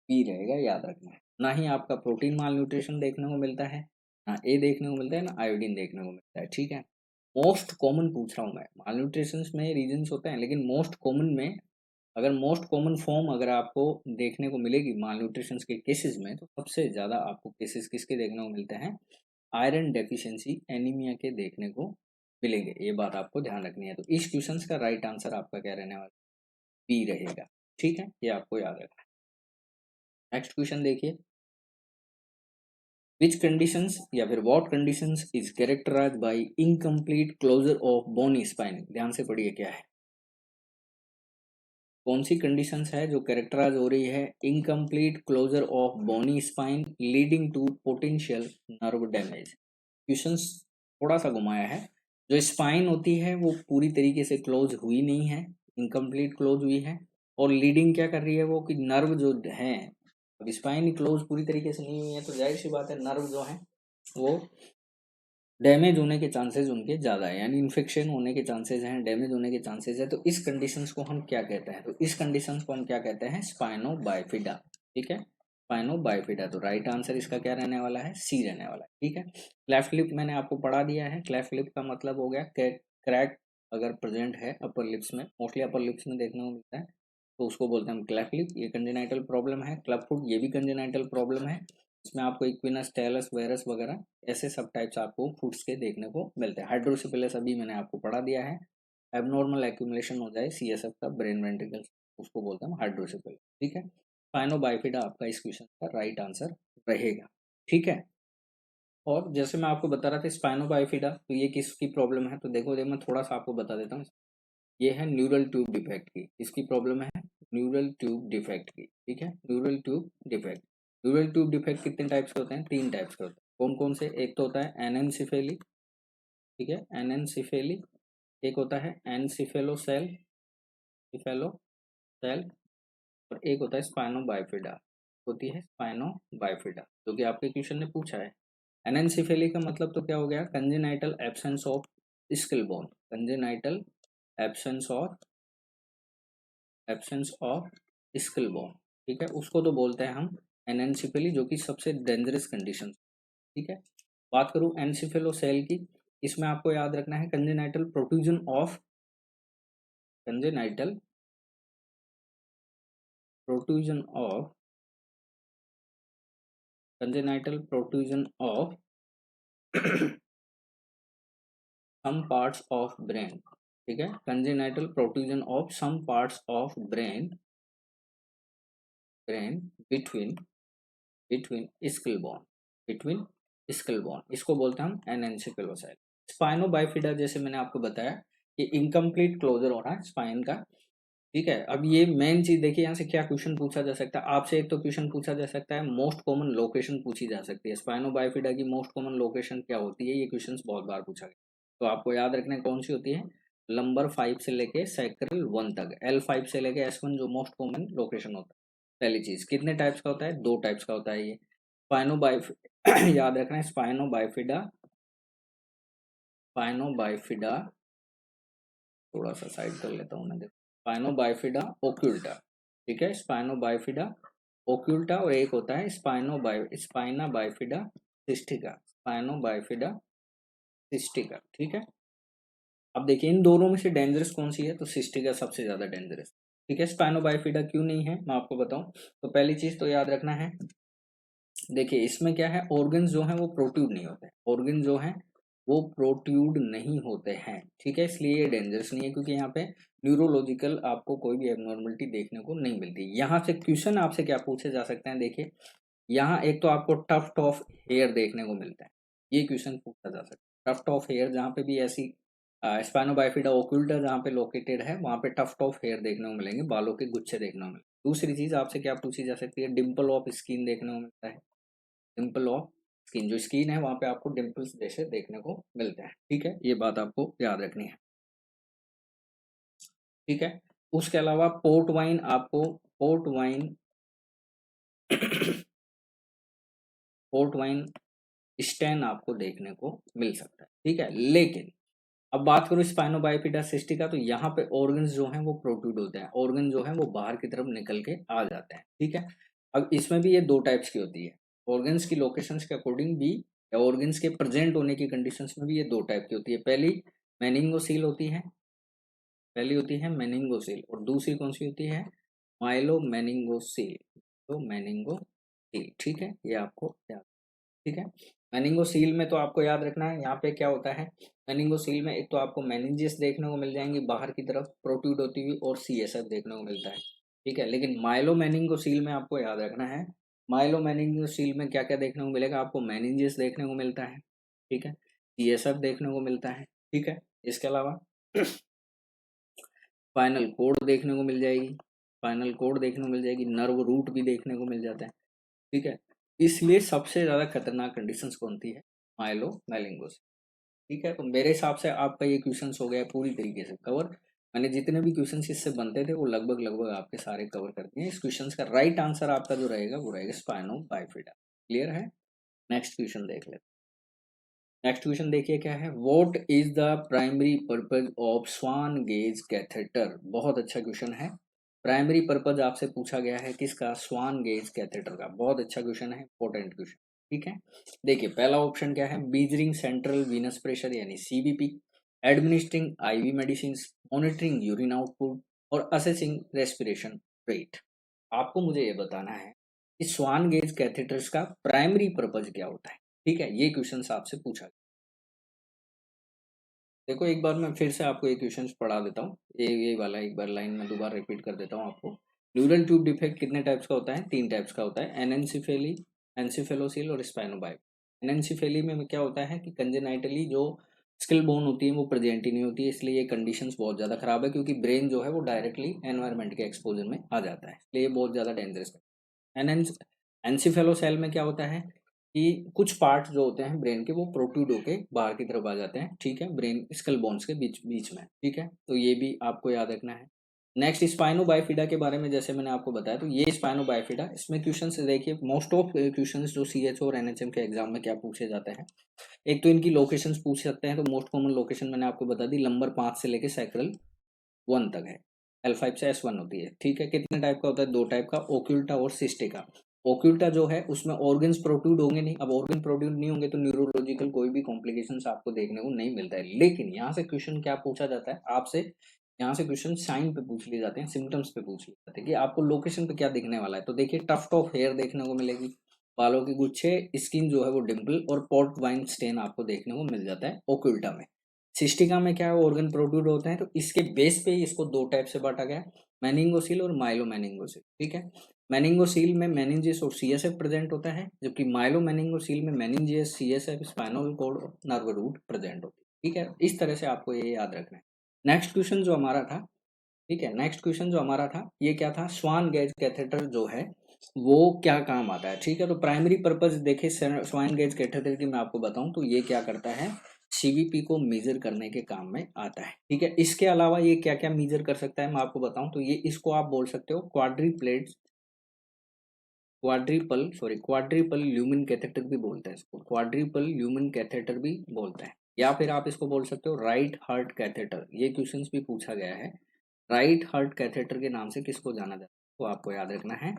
बी रहेगा, याद रखना है। ना ही आपका प्रोटीन माल न्यूट्रिशन देखने को मिलता है, ना ए देखने को मिलता है, ना आयोडीन देखने को मिलता है। ठीक है, मोस्ट कॉमन पूछ रहा हूँ मैं। माल न्यूट्रिशन में रीजन्स होते हैं, लेकिन मोस्ट कॉमन में अगर मोस्ट कॉमन फॉर्म अगर आपको देखने को मिलेगी माल न्यूट्रिशन के केसेस में, तो सबसे ज़्यादा आपको केसेस किसके देखने को मिलते हैं? आयरन डेफिशिएंसी एनीमिया के देखने को मिलेंगे। ये बात आपको ध्यान रखनी है। तो इस क्वेश्चन का राइट आंसर आपका क्या रहने वाला? बी रहेगा। ठीक है, ये आपको याद रखना है। नेक्स्ट क्वेश्चन देखिए, विच कंडीशंस या फिर what conditions is characterised by incomplete closure of bony spine? ध्यान से पढ़िए क्या है, कौन सी कंडीशंस है जो कैरेक्टराइज हो रही है? Incomplete closure of bony spine leading to potential nerve damage. Questions थोड़ा सा घुमाया है। जो स्पाइन होती है वो पूरी तरीके से क्लोज हुई नहीं है, इनकम्प्लीट क्लोज हुई है, और लीडिंग क्या कर रही है वो, कि नर्व जो है, अब स्पाइन क्लोज पूरी तरीके से नहीं हुई है, तो जाहिर सी बात है नर्व जो है वो डैमेज होने के चांसेस उनके ज़्यादा है, यानी इन्फेक्शन होने के चांसेस हैं, डैमेज होने के चांसेस है। तो इस कंडीशंस को हम क्या कहते हैं? तो इस कंडीशंस को हम क्या कहते हैं? स्पाइनो बाइफिडा। ठीक है, स्पाइनो बाइफिडा। तो राइट आंसर इसका क्या रहने वाला है? सी रहने वाला है। ठीक है, क्लेफ्ट लिप मैंने आपको पढ़ा दिया है। क्लेफ्ट लिप का मतलब हो गया क्रैक अगर प्रेजेंट है अपर लिप्स में, मोस्टली अपर लिप्स में देखने को मिलता है, तो उसको बोलते हैं हम क्लेफ्ट लिप। ये कंजेनाइटल प्रॉब्लम है। क्लब फुट, ये भी कंजेनाइटल प्रॉब्लम है। इसमें आपको इक्विनस, टेलस, वेरस वगैरह ऐसे सब टाइप्स आपको फूड्स के देखने को मिलते हैं। हाइड्रोसिफिलस अभी मैंने आपको पढ़ा दिया है। एबनॉर्मल एक्यूमुलेशन हो जाए सीएसएफ का ब्रेन वेंट्रिकल, उसको बोलते हैं हाइड्रोसिफिलस। ठीक है, स्पाइनोबाइफिडा आपका इस क्वेश्चन का राइट आंसर रहेगा। ठीक है, और जैसे मैं आपको बता रहा था स्पाइनोबाइफिडा, तो ये किसकी प्रॉब्लम है? तो देखो मैं थोड़ा सा आपको बता देता हूँ। ये है न्यूरल ट्यूब डिफेक्ट की। इसकी प्रॉब्लम है न्यूरल ट्यूब डिफेक्ट की। ठीक है, neural tube defect. Neural tube defect कितने टाइप्स के होते हैं? 3 टाइप्स के होते हैं। कौन कौन से? एक तो होता है एनेनसिफेली। ठीक है, एनेनसिफेली। एक होता है एनसिफेलोसेल, सिफेलो सेल, और एक होता है स्पाइनोबाइफिडा। होती है स्पाइनोबाइफिडा, जो कि आपके क्वेश्चन ने पूछा है। एनेनसिफेली का मतलब तो क्या हो गया? Congenital absence of skill bone. Congenital absence of skill bone. ठीक है, उसको तो बोलते हैं हम एनेनसिफेली, जो कि सबसे डेंजरस कंडीशन। ठीक है, बात करूं एनसिफेलोसेल की, इसमें आपको याद रखना है congenital protrusion of congenital protrusion of some parts of brain. ठीक है, congenital protrusion of some parts of brain between skull bone, between skull bone, इसको बोलते हैं हम एनेनसिफेलोसेल। स्पाइनोबाइफिडा जैसे मैंने आपको बताया कि इनकम्प्लीट क्लोजर होना है स्पाइन का। ठीक है, अब ये मेन चीज देखिए, यहाँ से क्या क्वेश्चन पूछा जा सकता है आपसे? एक तो क्वेश्चन पूछा जा सकता है, मोस्ट कॉमन लोकेशन पूछी जा सकती है। स्पाइनोबाइफिडा की मोस्ट कॉमन लोकेशन क्या होती है? ये क्वेश्चन बहुत बार पूछा गया। तो आपको याद रखना कौन सी होती है? लंबर 5 से लेके सैक्रल 1 तक, L5 से लेके S1 जो मोस्ट कॉमन लोकेशन होता है। पहली चीज, कितने टाइप्स का होता है? 2 टाइप्स का होता है ये स्पाइनोबाइफ याद रखना है स्पाइनोबाइफिडा, थोड़ा सा साइड कर लेता हूँ मैं, देखो स्पाइनोबाइफिडा ओक्यूल्टा। ठीक है, स्पाइनोबाइफिडा ओक्यूल्टा, और एक होता है स्पाइना बाइफिडा सिस्टिका, स्पाइनोबाइफिडा सिस्टिका। ठीक है, अब देखिए इन दोनों में से डेंजरस कौन सी है? तो सिस्टिका सबसे ज्यादा डेंजरस। ठीक है, स्पाइनोबाइफिडा क्यों नहीं है मैं आपको बताऊं। तो पहली चीज तो याद रखना है, देखिए इसमें क्या है, ऑर्गन्स जो हैं वो प्रोट्यूड नहीं होते हैं। ऑर्गन जो हैं वो प्रोट्यूड नहीं होते हैं। ठीक है, इसलिए ये डेंजरस नहीं है, क्योंकि यहाँ पे न्यूरोलॉजिकल आपको कोई भी एबनॉर्मलिटी देखने को नहीं मिलती। यहाँ से क्वेश्चन आपसे क्या पूछे जा सकते हैं, देखिए यहाँ एक तो आपको टफ्ट ऑफ हेयर देखने को मिलता है, ये क्वेश्चन पूछा जा सकता है। टफ्ट ऑफ हेयर जहाँ पे भी ऐसी स्पाइनोबाइफिडा ओक्यूल्टा जहाँ पे लोकेटेड है वहाँ पे टफ्ट ऑफ हेयर देखने को मिलेंगे, बालों के गुच्छे देखने को मिलेंगे। दूसरी चीज आपसे क्या पूछी जा सकती है, डिम्पल ऑफ स्किन देखने को मिलता है। डिम्पल ऑफ स्किन, जो स्किन है वहाँ पे आपको डिम्पल्स जैसे देखने को मिलते हैं। ठीक है, ये बात आपको याद रखनी है। ठीक है, उसके अलावा पोर्ट वाइन आपको port wine port wine stain आपको देखने को मिल सकता है। ठीक है, लेकिन अब बात करूं स्पाइनोबाइफिडा सिस्टिका, तो यहाँ पे ऑर्गन्स जो हैं वो प्रोट्रूड होते हैं, ऑर्गन जो है वो बाहर की तरफ निकल के आ जाते हैं। ठीक है, अब इसमें भी ये दो टाइप्स की होती है, ऑर्गन्स की लोकेशंस के अकॉर्डिंग भी या ऑर्गन्स के प्रेजेंट होने की कंडीशंस में भी ये दो टाइप की होती है। पहली मेनिंगोसील होती है, पहली होती है मेनिंगोसील, और दूसरी कौन सी होती है, माइलो मेनिंगोसील। तो मेनिंगोसील, ठीक है, ये आपको याद, ठीक है। मेनिंगोसील में तो आपको याद रखना है यहाँ पे क्या होता है, मेनिंगोसील में एक तो आपको मेनिंजेस देखने को मिल जाएंगी बाहर की तरफ प्रोट्रूड होती हुई, और सीएसएफ देखने को मिलता है। ठीक है, लेकिन माइलो मेनिंगोसील में आपको याद रखना है, माइलो मेनिंगोसील में क्या क्या देखने को मिलेगा, आपको मेनिंजेस देखने को मिलता है। ठीक है, सीएसएफ देखने को मिलता है। ठीक है, इसके अलावा स्पाइनल कोड देखने को मिल जाएगी, स्पाइनल कोड देखने को मिल जाएगी, नर्व रूट भी देखने को मिल जाता है। ठीक है, इसलिए सबसे ज्यादा खतरनाक कंडीशंस कौन सी है, माइलो मेनिंगोस। ठीक है, तो मेरे हिसाब से आपका ये क्वेश्चन हो गया पूरी तरीके से कवर। मैंने जितने भी क्वेश्चन इससे बनते थे वो लगभग लगभग आपके सारे कवर कर दिए। इस क्वेश्चन का राइट आंसर आपका जो रहेगा वो रहेगा स्पाइनोबाइफिडा। क्लियर है, नेक्स्ट क्वेश्चन देख लेते। नेक्स्ट क्वेश्चन देखिए क्या है, what is the primary purpose of Swan Ganz catheter. बहुत अच्छा क्वेश्चन है, प्राइमरी पर्पज आपसे पूछा गया है किसका, स्वान गेज कैथेटर का। बहुत अच्छा क्वेश्चन है, इंपॉर्टेंट क्वेश्चन। ठीक है, देखिए पहला ऑप्शन क्या है, बीजरिंग सेंट्रल वीनस प्रेशर यानी CVP, administering IV medicine, monitoring urine output, और असेसिंग रेस्पिरेशन रेट। आपको मुझे ये बताना है कि स्वान गेज कैथेटर्स का प्राइमरी पर्पज क्या होता है। ठीक है, ये क्वेश्चन आपसे पूछा। देखो एक बार मैं फिर से आपको ये क्वेश्चन पढ़ा देता हूँ, ये वाला एक बार लाइन में दोबारा रिपीट कर देता हूँ आपको। न्यूरल ट्यूब डिफेक्ट कितने टाइप्स का होता है, तीन टाइप्स का होता है, एनेंसिफेली, एंसिफेलोसील और स्पाइनोबाइप। एनेंसिफेली में क्या होता है कि कंजेनाइटली जो स्किल बोन होती है वो प्रेजेंट ही नहीं होती है, इसलिए ये कंडीशंस बहुत ज़्यादा खराब है, क्योंकि ब्रेन जो है वो डायरेक्टली एनवायरनमेंट के एक्सपोजर में आ जाता है, इसलिए ये बहुत ज़्यादा डेंजरस है। एनसिफेलोसेल में क्या होता है कि कुछ पार्ट जो होते हैं ब्रेन के वो प्रोट्रूड होके बाहर की तरफ आ जाते हैं। ठीक है, ब्रेन स्कल बोन्स के बीच बीच में। ठीक है, तो ये भी आपको याद रखना है। नेक्स्ट स्पाइनोबाइफिडा के बारे में जैसे मैंने आपको बताया, तो ये स्पाइनोबाइफिडा, इसमें क्वेश्चन देखिए मोस्ट ऑफ क्वेश्चन जो सीएचओ और एनएचएम के एग्जाम में क्या पूछे जाते हैं, एक तो इनकी लोकेशन पूछ सकते हैं, तो मोस्ट कॉमन लोकेशन मैंने आपको बता दी, नंबर 5 से लेके सैक्रल 1 तक है, L5 से S1 होती है। ठीक है, कितने टाइप का होता है, दो टाइप का, ओक्यूल्टा और सिस्टिका। ओक्यूल्टा जो है उसमें ऑर्गन्स प्रोट्रूड होंगे नहीं, अब ऑर्गन प्रोट्रूड नहीं होंगे तो न्यूरोलॉजिकल कोई भी कॉम्प्लिकेशंस आपको देखने को नहीं मिलता है। लेकिन यहाँ से क्वेश्चन क्या पूछा जाता है आपसे, यहाँ से क्वेश्चन साइन पे पूछ लिए जाते हैं, सिम्टम्स पे पूछ लिए जाते हैं कि आपको लोकेशन पे क्या दिखने वाला है। तो देखिए टफ्ट ऑफ हेयर देखने को मिलेगी, बालों के गुच्छे, स्किन जो है वो डिम्पल, और पॉट वाइन स्टेन आपको देखने को मिल जाता है ओक्यूल्टा में। सिस्टिका में क्या है, ऑर्गन प्रोट्रूड होते हैं, तो इसके बेस पे ही इसको दो टाइप से बांटा गया है, मेनिंगोसील और माइलो मेनिंगोसील। ठीक है, मेनिंगोसील में मेनिंजेस और सीएसएफ प्रेजेंट होता है, जबकि माइलो मेनिंगोसील में मेनिंजेस, सीएसएफ, स्पाइनल कॉर्ड और नर्व रूट प्रेजेंट होती है। ठीक है, इस तरह से आपको ये याद रखना है। नेक्स्ट क्वेश्चन जो हमारा था, ठीक है, नेक्स्ट क्वेश्चन जो हमारा था ये क्या था, स्वान गेज कैथेटर जो है वो क्या काम आता है। ठीक है, तो प्राइमरी पर्पज देखिए स्वान गेज कैथेटर की मैं आपको बताऊं तो ये क्या करता है, सीवीपी को मेजर करने के काम में आता है। ठीक है, इसके अलावा ये क्या क्या मेजर कर सकता है मैं आपको बताऊं, तो ये इसको आप बोल सकते हो क्वाड्रिपल ल्यूमन कैथेटर भी बोलते हैं इसको, क्वाड्रिपल ल्यूमन कैथेटर भी बोलते हैं, या फिर आप इसको बोल सकते हो राइट हार्ट कैथेटर। ये क्वेश्चंस भी पूछा गया है, राइट हार्ट कैथेटर के नाम से किसको जाना जाता है, तो आपको याद रखना है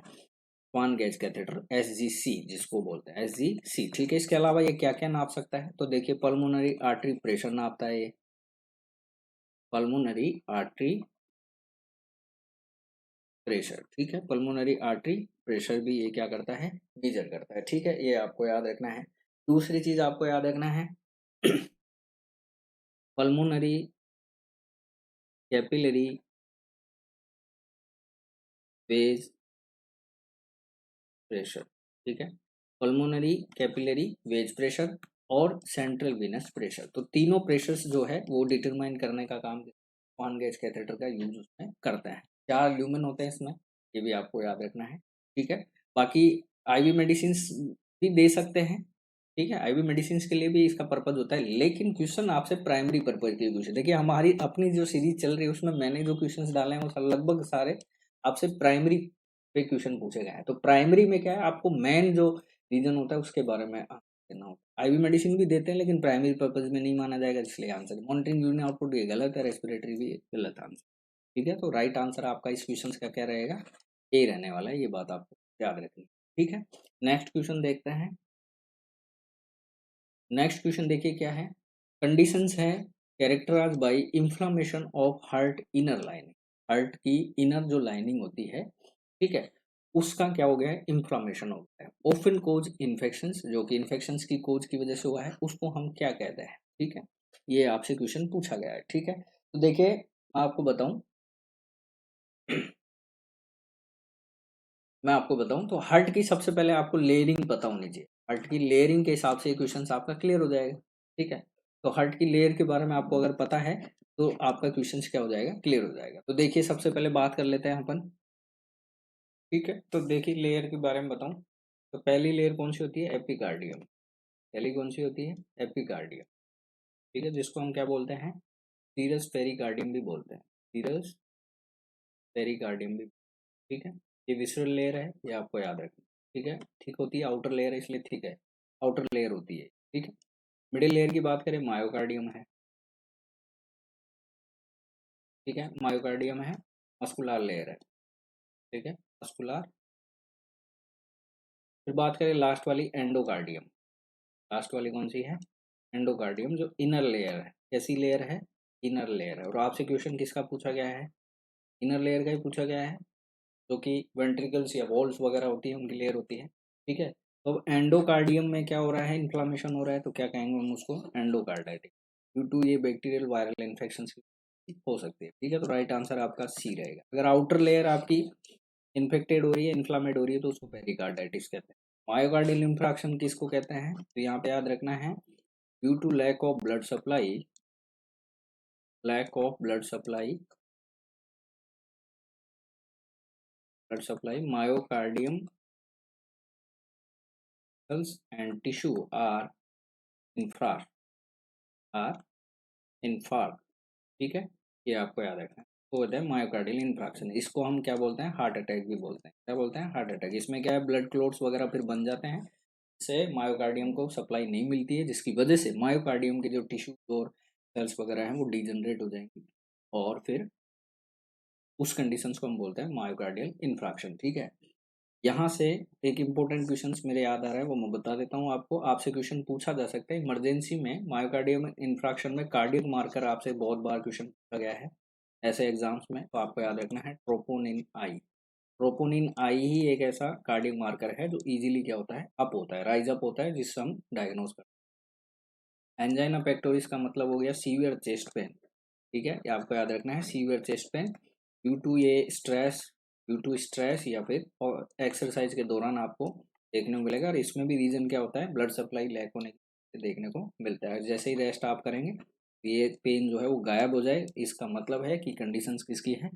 स्वान गेज कैथेटर, एसजीसी जिसको बोलते हैं, एसजीसी। ठीक है, इसके अलावा ये क्या क्या नाप सकता है, तो देखिए पल्मोनरी आर्टरी प्रेशर नापता है, ये पल्मोनरी आर्टरी प्रेशर। ठीक है, पल्मोनरी आर्टरी प्रेशर भी ये क्या करता है, मेजर करता है। ठीक है, ये आपको याद रखना है। दूसरी चीज आपको याद रखना है पल्मोनरी कैपिलरी वेज प्रेशर, ठीक है। पल्मोनरी, कैपिलरी, वेज प्रेशर और सेंट्रल वेनस प्रेशर, तो तीनों प्रेशर्स जो है वो डिटरमाइन करने का काम स्वान गेज कैथेटर का यूज उसमें करते हैं। 4 ल्यूमेन होते हैं इसमें, ये भी आपको याद रखना है, ठीक है। बाकी आईवी मेडिसिन भी दे सकते हैं, ठीक है, आईवी मेडिसिन के लिए भी इसका पर्पज होता है, लेकिन क्वेश्चन आपसे प्राइमरी पर्पज के क्वेश्चन, देखिए हमारी अपनी जो सीरीज चल रही है उसमें मैंने जो क्वेश्चंस डाले हैं वो लगभग सारे आपसे प्राइमरी पे क्वेश्चन पूछे गए हैं। तो प्राइमरी में क्या है, आपको मेन जो रीजन होता है उसके बारे में देना होता है। आईवी मेडिसिन भी देते हैं लेकिन प्राइमरी पर्पज में नहीं माना जाएगा, इसलिए आंसर मॉनिटरिंग यूरिन आउटपुट ये गलत है, रेस्पिरेटरी भी गलत आंसर, ठीक है। तो राइट आंसर आपका इस क्वेश्चन का क्या रहेगा, ए रहने वाला है, ये बात आपको याद रखनी, ठीक है। नेक्स्ट क्वेश्चन देखते हैं। नेक्स्ट क्वेश्चन देखिए क्या है, कंडीशंस है characterised by inflammation of heart inner lining, heart की इनर जो लाइनिंग होती है, ठीक है, उसका क्या हो गया है, इंफ्लेमेशन हो गया है। ओफन कोज इन्फेक्शंस, जो कि इन्फेक्शंस की कोज की वजह से हुआ है, उसको हम क्या कहते हैं, ठीक है। ये आपसे क्वेश्चन पूछा गया है, ठीक है। तो देखिए आपको बताऊं मैं आपको बताऊं तो हार्ट की सबसे पहले आपको लेयरिंग पता होनी चाहिए, हार्ट की लेयरिंग के हिसाब से ये क्वेश्चन आपका क्लियर हो जाएगा, ठीक है। तो हार्ट की लेयर के बारे में आपको अगर पता है तो आपका क्वेश्चन क्या हो जाएगा, क्लियर हो जाएगा। तो देखिए सबसे पहले बात कर लेते हैं अपन, ठीक है। तो देखिए लेयर के बारे में बताऊं तो पहली लेयर कौन सी होती है, एपिकार्डियम, पहली कौन सी होती है, एपिकार्डियम, ठीक है, जिसको हम क्या बोलते हैं, सीरस पेरिकार्डियम भी बोलते हैं, सीरस पेरिकार्डियम भी, ठीक है। ये विसरल लेयर है, ये आपको याद रखना, ठीक है, ठीक होती है, आउटर लेयर है इसलिए ठीक है, आउटर लेयर होती है, ठीक है। मिडिल लेयर की बात करें, मायोकार्डियम है, ठीक है, मायोकार्डियम है, मस्कुलर लेयर है, ठीक है, मस्कुलर। फिर बात करें लास्ट वाली, एंडोकार्डियम, लास्ट वाली कौन सी है, एंडोकार्डियम, जो इनर लेयर है, कैसी लेयर है, इनर लेयर है। और आपसे क्वेश्चन किसका पूछा गया है, इनर लेयर का ही पूछा गया है, जो कि वेंट्रिकल्स या वॉल्स वगैरह होती है उनकी लेयर होती है, ठीक है। तो एंडोकार्डियम में क्या हो रहा है, इन्फ्लामेशन हो रहा है, तो क्या कहेंगे हम उसको, एंडोकार्डाइटिस, ड्यू टू ये बैक्टीरियल वायरल इन्फेक्शन हो सकती है, ठीक है। तो राइट आंसर आपका सी रहेगा। अगर आउटर लेयर आपकी इन्फेक्टेड हो रही है, इन्फ्लामेड हो रही है, तो उसको पेरिकार्डाइटिस कहते हैं। मायोकार्डियल इंफ्राक्शन किसको कहते हैं, तो यहाँ पे याद रखना है, due to lack of blood supply, lack of blood supply myocardium and tissue are infract, are infarct, ठीक है, ये आपको याद रखना है। तो होता है मायोकार्डियल इंफ्राक्शन, इसको हम क्या बोलते हैं, हार्ट अटैक भी बोलते हैं, क्या बोलते हैं, हार्ट अटैक। इसमें क्या है, ब्लड क्लोट्स वगैरह फिर बन जाते हैं, इससे मायोकार्डियम को सप्लाई नहीं मिलती है, जिसकी वजह से मायोकार्डियम के जो टिश्यू और सेल्स वगैरह हैं वो डिजनरेट हो जाएंगी, और फिर उस कंडीशन को हम बोलते हैं मायोकार्डियल इंफ्राक्शन, ठीक है। यहाँ से एक इम्पोर्टेंट क्वेश्चन मेरे याद आ रहा है, वो मैं बता देता हूँ आपको, आपसे क्वेश्चन पूछा जा सकता है इमरजेंसी में, मायोकार्डियम इंफ्राक्शन में कार्डियक मार्कर आपसे बहुत बार क्वेश्चन पूछा गया है ऐसे एग्जाम्स में, तो आपको याद रखना है ट्रोपोनिन आई, ट्रोपोनिन आई ही एक ऐसा कार्डियक मार्कर है जो इजीली क्या होता है, अप होता है, राइज अप होता है, जिससे हम डायग्नोज करते हैं। एंजाइना पेक्टोरिस का मतलब हो गया सीवियर चेस्ट पेन, ठीक है, ये आपको याद रखना है, severe chest pain due to ये स्ट्रेस, ड्यू टू स्ट्रेस या फिर एक्सरसाइज के दौरान आपको देखने को मिलेगा। और इसमें भी रीजन क्या होता है, ब्लड सप्लाई लैक होने से देखने को मिलता है। जैसे ही रेस्ट आप करेंगे ये पेन जो है वो गायब हो जाए, इसका मतलब है कि कंडीशंस किसकी है,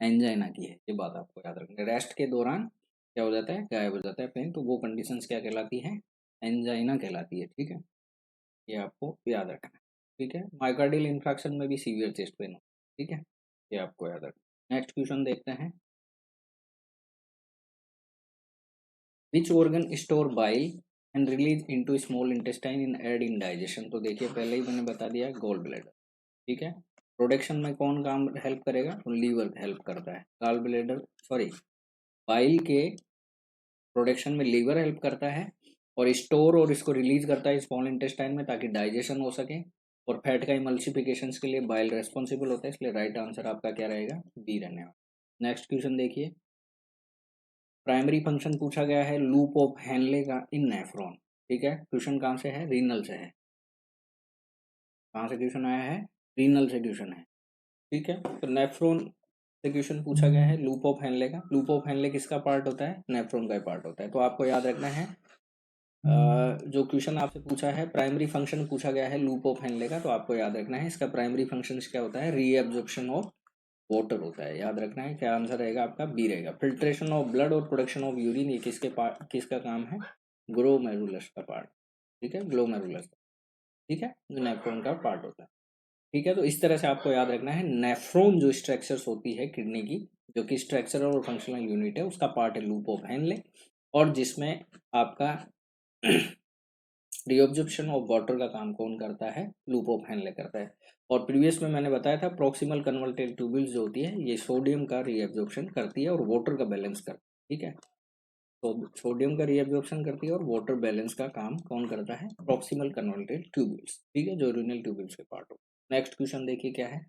एंजाइना की है, ये बात आपको याद रखनी है। रेस्ट के दौरान क्या हो जाता है, गायब हो जाता है पेन, तो वो कंडीशंस क्या कहलाती है, एंजाइना कहलाती है, ठीक है, ये आपको याद रखना है, ठीक है। माइकार्डियल इंफ्राक्शन में भी सीवियर चेस्ट पेन हो, ठीक है, ये आपको याद रखना। नेक्स्ट क्वेश्चन देखते हैं, which organ store bile and release into small intestine in aid in digestion, तो देखिए पहले ही मैंने बता दिया, गॉल ब्लैडर, ठीक है। प्रोडक्शन में कौन काम हेल्प करेगा, तो लीवर हेल्प करता है, गॉल ब्लैडर सॉरी बाइल के प्रोडक्शन में लीवर हेल्प करता है, और स्टोर और इसको रिलीज करता है स्मॉल इंटेस्टाइन में ताकि डाइजेशन हो सके, और फैट का इमल्सिफिकेशन के लिए बाइल रेस्पॉन्सिबल होता है, इसलिए राइट आंसर आपका क्या रहेगा, बी रहने वाला। नेक्स्ट क्वेश्चन देखिए, प्राइमरी फंक्शन पूछा गया है लूप ऑफ हेनले का इन नेफ्रॉन, ठीक है, क्वेश्चन कहाँ से है, रीनल से है, कहाँ से क्वेश्चन आया है, रीनल से क्वेश्चन है, ठीक है। तो नेफ्रॉन से क्वेश्चन पूछा गया है लूप ऑफ हेनले का। लूप ऑफ हेनले किसका पार्ट होता है? नेफ्रॉन का पार्ट होता है। तो आपको याद रखना है जो क्वेश्चन आपसे पूछा है प्राइमरी फंक्शन पूछा गया है लूप ऑफ हेनले का, तो आपको याद रखना है इसका प्राइमरी फंक्शन क्या होता है? रीएब्जॉर्प्शन ऑफ वाटर होता है। याद रखना है, क्या आंसर रहेगा आपका? बी रहेगा। फिल्ट्रेशन ऑफ ब्लड और प्रोडक्शन ऑफ यूरिन ये किसका काम है? ग्लोमेरुलस का पार्ट। ठीक है, ग्लोमेरुलस। ठीक है, जो नेफ्रॉन का पार्ट होता है। ठीक है, तो इस तरह से आपको याद रखना है नेफ्रॉन जो स्ट्रक्चर्स होती है किडनी की, जो कि स्ट्रक्चरल और फंक्शनल यूनिट है, उसका पार्ट है लूप ऑफ हेनले, और जिसमें आपका रिअब्जॉर्प्शन ऑफ वाटर का काम कौन करता है? लूप ऑफ हेनले करता है। और प्रीवियस में मैंने बताया था प्रॉक्सिमल कन्वर्टेड ट्यूब्यूल्स जो होती है ये सोडियम का रिअब्जॉर्प्शन करती है और वाटर का बैलेंस करती है। ठीक है, तो सोडियम का रिअब्जॉर्प्शन करती है और वाटर बैलेंस का काम कौन करता है? Proximal converted tubules. ठीक है, जो यूरिनल ट्यूब्यूल्स के पार्ट हो। नेक्स्ट क्वेश्चन देखिए क्या है।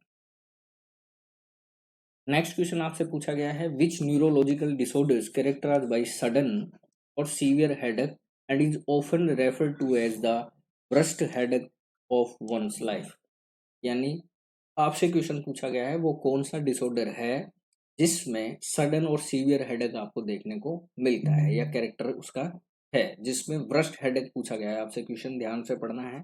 नेक्स्ट क्वेश्चन आपसे पूछा गया है which neurological disorders characterised by sudden or severe headache and is often referred to as the worst headache of one's life. यानी आपसे क्वेश्चन पूछा गया है वो कौन सा डिसऑर्डर है जिसमें सडन और सीवियर हेडेक आपको देखने को मिलता है या कैरेक्टर उसका है, जिसमें वर्स्ट हेडेक पूछा गया है आपसे। क्वेश्चन ध्यान से पढ़ना है।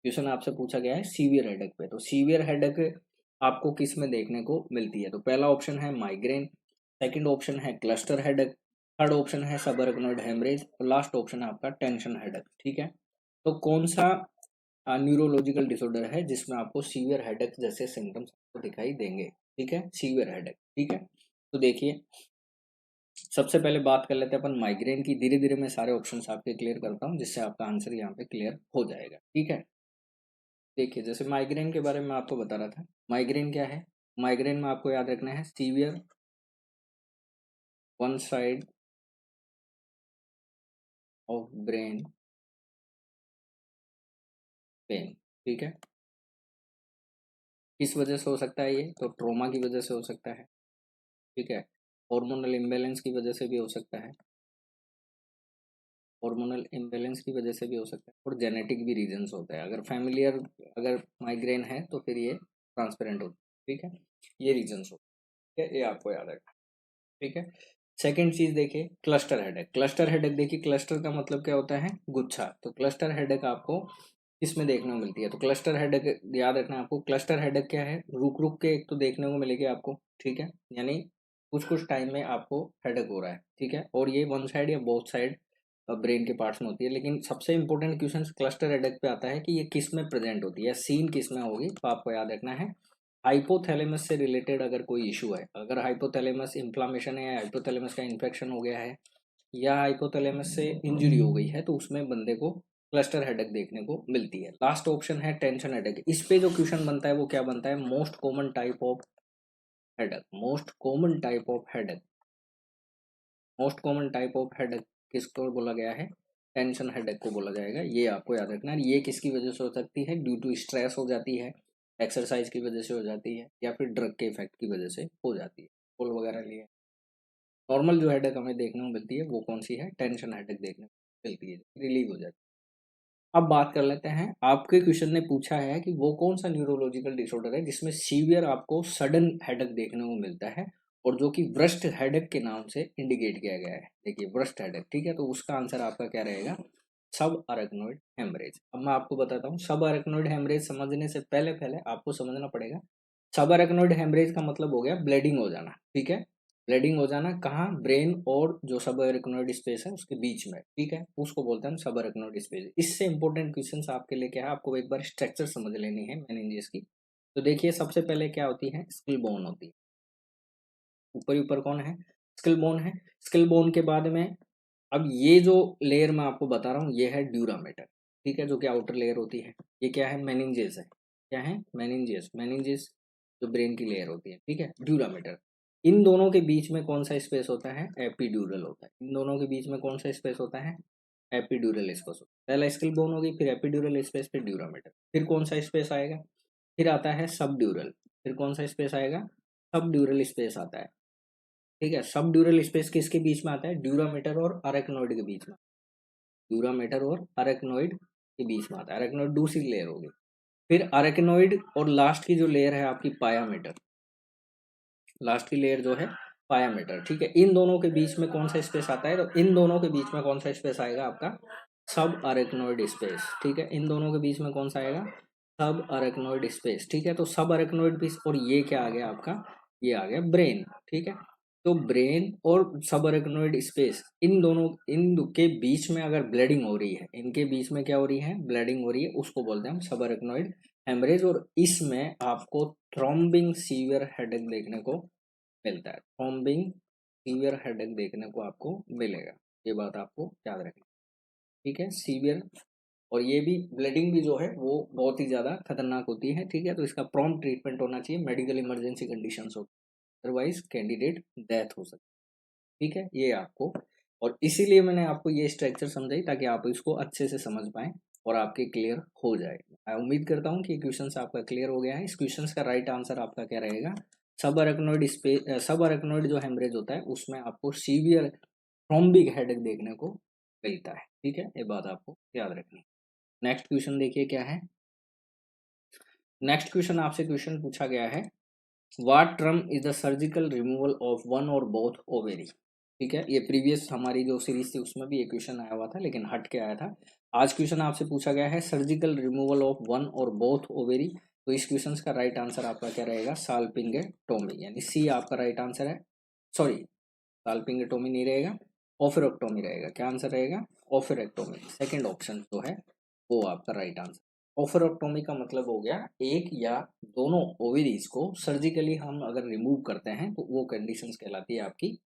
क्वेश्चन आपसे पूछा गया है सीवियर हेडेक पे, तो सीवियर हेडेक आपको किस में देखने को मिलती है? तो पहला ऑप्शन है माइग्रेन, सेकंड ऑप्शन है क्लस्टर हेडेक, थर्ड ऑप्शन है सबअरेक्नोइड हेमरेज, और लास्ट ऑप्शन है आपका टेंशन हेडेक। ठीक है, तो कौन सा न्यूरोलॉजिकल डिसऑर्डर है जिसमें आपको सीवियर हेडेक जैसे सिम्टम्स आपको दिखाई देंगे? ठीक है, सीवियर हेडेक। ठीक है, तो देखिए सबसे पहले बात कर लेते हैं अपन माइग्रेन की। धीरे धीरे मैं सारे ऑप्शंस आपके क्लियर करता हूँ जिससे आपका आंसर यहाँ पे क्लियर हो जाएगा। ठीक है, देखिए जैसे माइग्रेन के बारे में आपको बता रहा था, माइग्रेन क्या है? माइग्रेन में आपको याद रखना है severe one side of brain pain. ठीक है, किस वजह से हो सकता है ये? तो ट्रोमा की वजह से हो सकता है। ठीक है, हार्मोनल इम्बैलेंस की वजह से भी हो सकता है, हार्मोनल इम्बैलेंस की वजह से भी हो सकता है, और जेनेटिक भी रीजंस होता है। अगर फैमिलियर अगर माइग्रेन है तो फिर ये ट्रांसपेरेंट होता है। ठीक है, ये रीजंस होते हैं, ये आपको याद रखना। ठीक है, सेकेंड चीज देखिए क्लस्टर हेडेक। क्लस्टर हेडेक देखिए, क्लस्टर का मतलब क्या होता है? गुच्छा। तो क्लस्टर हेडेक आपको किसमें देखने को मिलती है? तो क्लस्टर हेडेक याद रखना है आपको। क्लस्टर हेडेक क्या है? रुक रुक के एक तो देखने को मिलेगी आपको। ठीक है, यानी कुछ कुछ टाइम में आपको हेडेक हो रहा है। ठीक है, और ये वन साइड या बोथ साइड ब्रेन के पार्ट्स में होती है। लेकिन सबसे इंपॉर्टेंट क्वेश्चन क्लस्टर हेडेक पे आता है कि ये किस में प्रेजेंट होती है, सीन किस में होगी। तो आपको याद रखना है हाइपोथैलेमस से रिलेटेड अगर कोई इशू है, अगर हाइपोथैलेमस इन्फ्लामेशन है, हाइपोथैलेमस का इन्फेक्शन हो गया है, या हाइपोथैलेमस से इंजरी हो गई है, तो उसमें बंदे को क्लस्टर हेडेक देखने को मिलती है। लास्ट ऑप्शन है टेंशन हेडेक। इस पे जो क्वेश्चन बनता है वो क्या बनता है? Most common type of headache. Most common type of headache, most common type of headache किसको बोला गया है? टेंशन हेडेक को बोला जाएगा। ये आपको याद रखना है। ये किसकी वजह से हो सकती है? ड्यू टू स्ट्रेस हो जाती है, एक्सरसाइज की वजह से हो जाती है, या फिर ड्रग के इफेक्ट की वजह से हो जाती है। फुल वगैरह लिए नॉर्मल जो हेडेक हमें देखने को मिलती है वो कौन सी है? टेंशन हेडेक देखने को मिलती है, रिलीव हो जाती है। अब बात कर लेते हैं, आपके क्वेश्चन ने पूछा है कि वो कौन सा न्यूरोलॉजिकल डिसऑर्डर है जिसमें सीवियर आपको सडन हेडेक देखने को मिलता है और जो कि व्रस्ट हेडेक के नाम से इंडिकेट किया गया है। देखिए व्रस्ट हेडेक। ठीक है, तो उसका आंसर आपका क्या रहेगा? सब अरेक्नोइड हेमरेज। अब मैं आपको बताता हूँ, सब अरेक्नोइड हेमरेज समझने से पहले पहले आपको समझना पड़ेगा सब अरेक्नोइड हेमरेज का मतलब हो गया ब्लीडिंग हो जाना। ठीक है, ब्लीडिंग हो जाना कहाँ? ब्रेन और जो सब अरेक्नोइड स्पेस है उसके बीच में। ठीक है, उसको बोलते हैं सब अरेक्नोइड स्पेस। इससे इंपॉर्टेंट क्वेश्चंस आपके लिए क्या है? आपको एक बार स्ट्रक्चर समझ लेनी है मेनिंजेस की। तो देखिए सबसे पहले क्या होती है? स्किल बोन होती है। ऊपर ही ऊपर कौन है? स्किल बोन है। स्किल बोन के बाद में अब ये जो लेयर मैं आपको बता रहा हूँ ये है ड्यूरामेटर। ठीक है, जो कि आउटर लेयर होती है। ये क्या है? मेनिंजेस है। क्या है? मेनिंजेस। मेनिंजेस जो ब्रेन की लेयर होती है। ठीक है, ड्यूरामेटर। इन दोनों के बीच में कौन सा स्पेस होता है? एपिड्यूरल होता है। इन दोनों के बीच में कौन सा स्पेस होता है? एपिड्यूरल स्पेस होता है। पहला स्किल बोन होगी, फिर एपिड्यूरल स्पेस, फिर ड्यूरामेटर। फिर कौन सा स्पेस आएगा? फिर आता है सब ड्यूरल। फिर कौन सा स्पेस आएगा? सब ड्यूरल स्पेस आता है। ठीक है, सब ड्यूरल स्पेस किसके बीच में आता है? ड्यूरामेटर और अरेक्नोइड के बीच में। ड्यूरामेटर और अरेक्नोइड के बीच में आता है। अरेक्नोइड दूसरी लेयर होगी। फिर अरेक्नोइड और लास्ट की जो लेयर है आपकी पायामेटर। लास्ट की लेयर जो है पायामीटर, ठीक है। इन दोनों के बीच में कौन सा स्पेस आता है, तो इन दोनों के बीच में कौन सा स्पेस आएगा आपका, सब अरेक्नोइड स्पेस, ठीक है। इन दोनों के बीच में कौन सा आएगा, सब अरेक्नोइड स्पेस, ठीक है। तो सब अरेक्नोइड स्पेस, और ये क्या आ गया आपका, ये आ गया ब्रेन, ठीक है। तो ब्रेन और सब अरेक्नोइड स्पेस, इन दोनों, के बीच में अगर ब्लीडिंग हो रही है, इनके बीच में क्या हो रही है, ब्लीडिंग हो रही है, उसको बोलते हैं हम सब अरेक्नोइड हेमरेज। और इसमें आपको थ्रोम्बिंग सीवियर हेडेक देखने को मिलता है, थ्रोम्बिंग सीवियर हेडेक देखने को आपको मिलेगा, ये बात आपको याद रखनी, ठीक है। सीवियर, और ये भी ब्लीडिंग भी जो है वो बहुत ही ज़्यादा खतरनाक होती है, ठीक है। तो इसका प्रॉम्प्ट ट्रीटमेंट होना चाहिए, मेडिकल इमरजेंसी कंडीशंस हो, अदरवाइज कैंडिडेट डेथ हो सकती है, ठीक है। ये आपको, और इसीलिए मैंने आपको ये स्ट्रक्चर समझाई ताकि आप इसको अच्छे से समझ पाएं और आपके क्लियर हो जाए। मैं उम्मीद करता हूँ कि क्वेश्चन आपका क्लियर हो गया है। इस क्वेश्चन का राइट आंसर आपका क्या रहेगा, सब अरेक्नोइड स्पेस, सब अरेक्नोइड जो हेमरेज होता है उसमें आपको सीवियर थ्रोम्बिक हेडेक देखने को मिलता है, ठीक है। ये बात आपको याद रखनी। नेक्स्ट क्वेश्चन देखिए क्या है। नेक्स्ट क्वेश्चन आपसे क्वेश्चन पूछा गया है, what term is the surgical removal of one और बोथ ओवेरी, ठीक है। ये प्रीवियस हमारी जो सीरीज थी उसमें भी ये क्वेश्चन आया हुआ था, लेकिन हट के आया था। आज क्वेश्चन आपसे पूछा गया है सर्जिकल रिमूवल ऑफ वन और बोथ ओवेरी। तो इस क्वेश्चन का राइट आंसर आपका क्या रहेगा, साल्पिंगेटोमी, यानी सी आपका राइट आंसर है। सॉरी, साल्पिंगेटोमी नहीं रहेगा, ओफेरेक्टोमी रहेगा। क्या आंसर रहेगा, ओफेरेक्टोमी, सेकंड ऑप्शन जो है वो आपका राइट आंसर। ओफेरेक्टोमी का मतलब हो गया एक या दोनों ओवरीज को सर्जिकली हम अगर रिमूव करते हैं तो वो कंडीशंस कहलाती है आपकी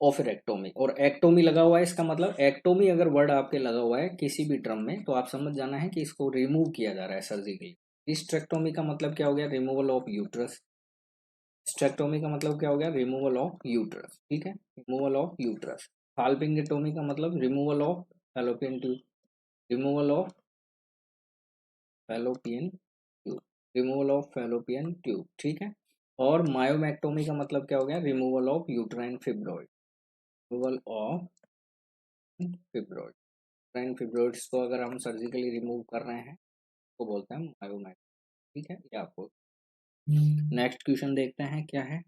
ओफेरेक्टोमी। और एक्टोमी लगा हुआ है, इसका मतलब एक्टोमी अगर वर्ड आपके लगा हुआ है किसी भी टर्म में तो आप समझ जाना है कि इसको रिमूव किया जा रहा है सर्जिकली। हिस्टेरेक्टोमी का मतलब क्या हो गया, रिमूवल ऑफ यूट्रस। स्टेक्टोमी का मतलब क्या हो गया, रिमूवल ऑफ यूट्रस, ठीक है, रिमूवल ऑफ यूट्रस। साल्पिंगेटोमी का मतलब removal of fallopian tube, removal of fallopian tube, removal of fallopian tube, ठीक है। और मायोमेक्टोमी का मतलब क्या हो गया, removal of uterine fibroid, removal of fibroid. Uterine fibroids को अगर हम सर्जिकली रिमूव कर रहे हैं तो बोलते हैं मायोमेक्टोमी, ठीक है। ये आपको नेक्स्ट क्वेश्चन देखते हैं क्या है।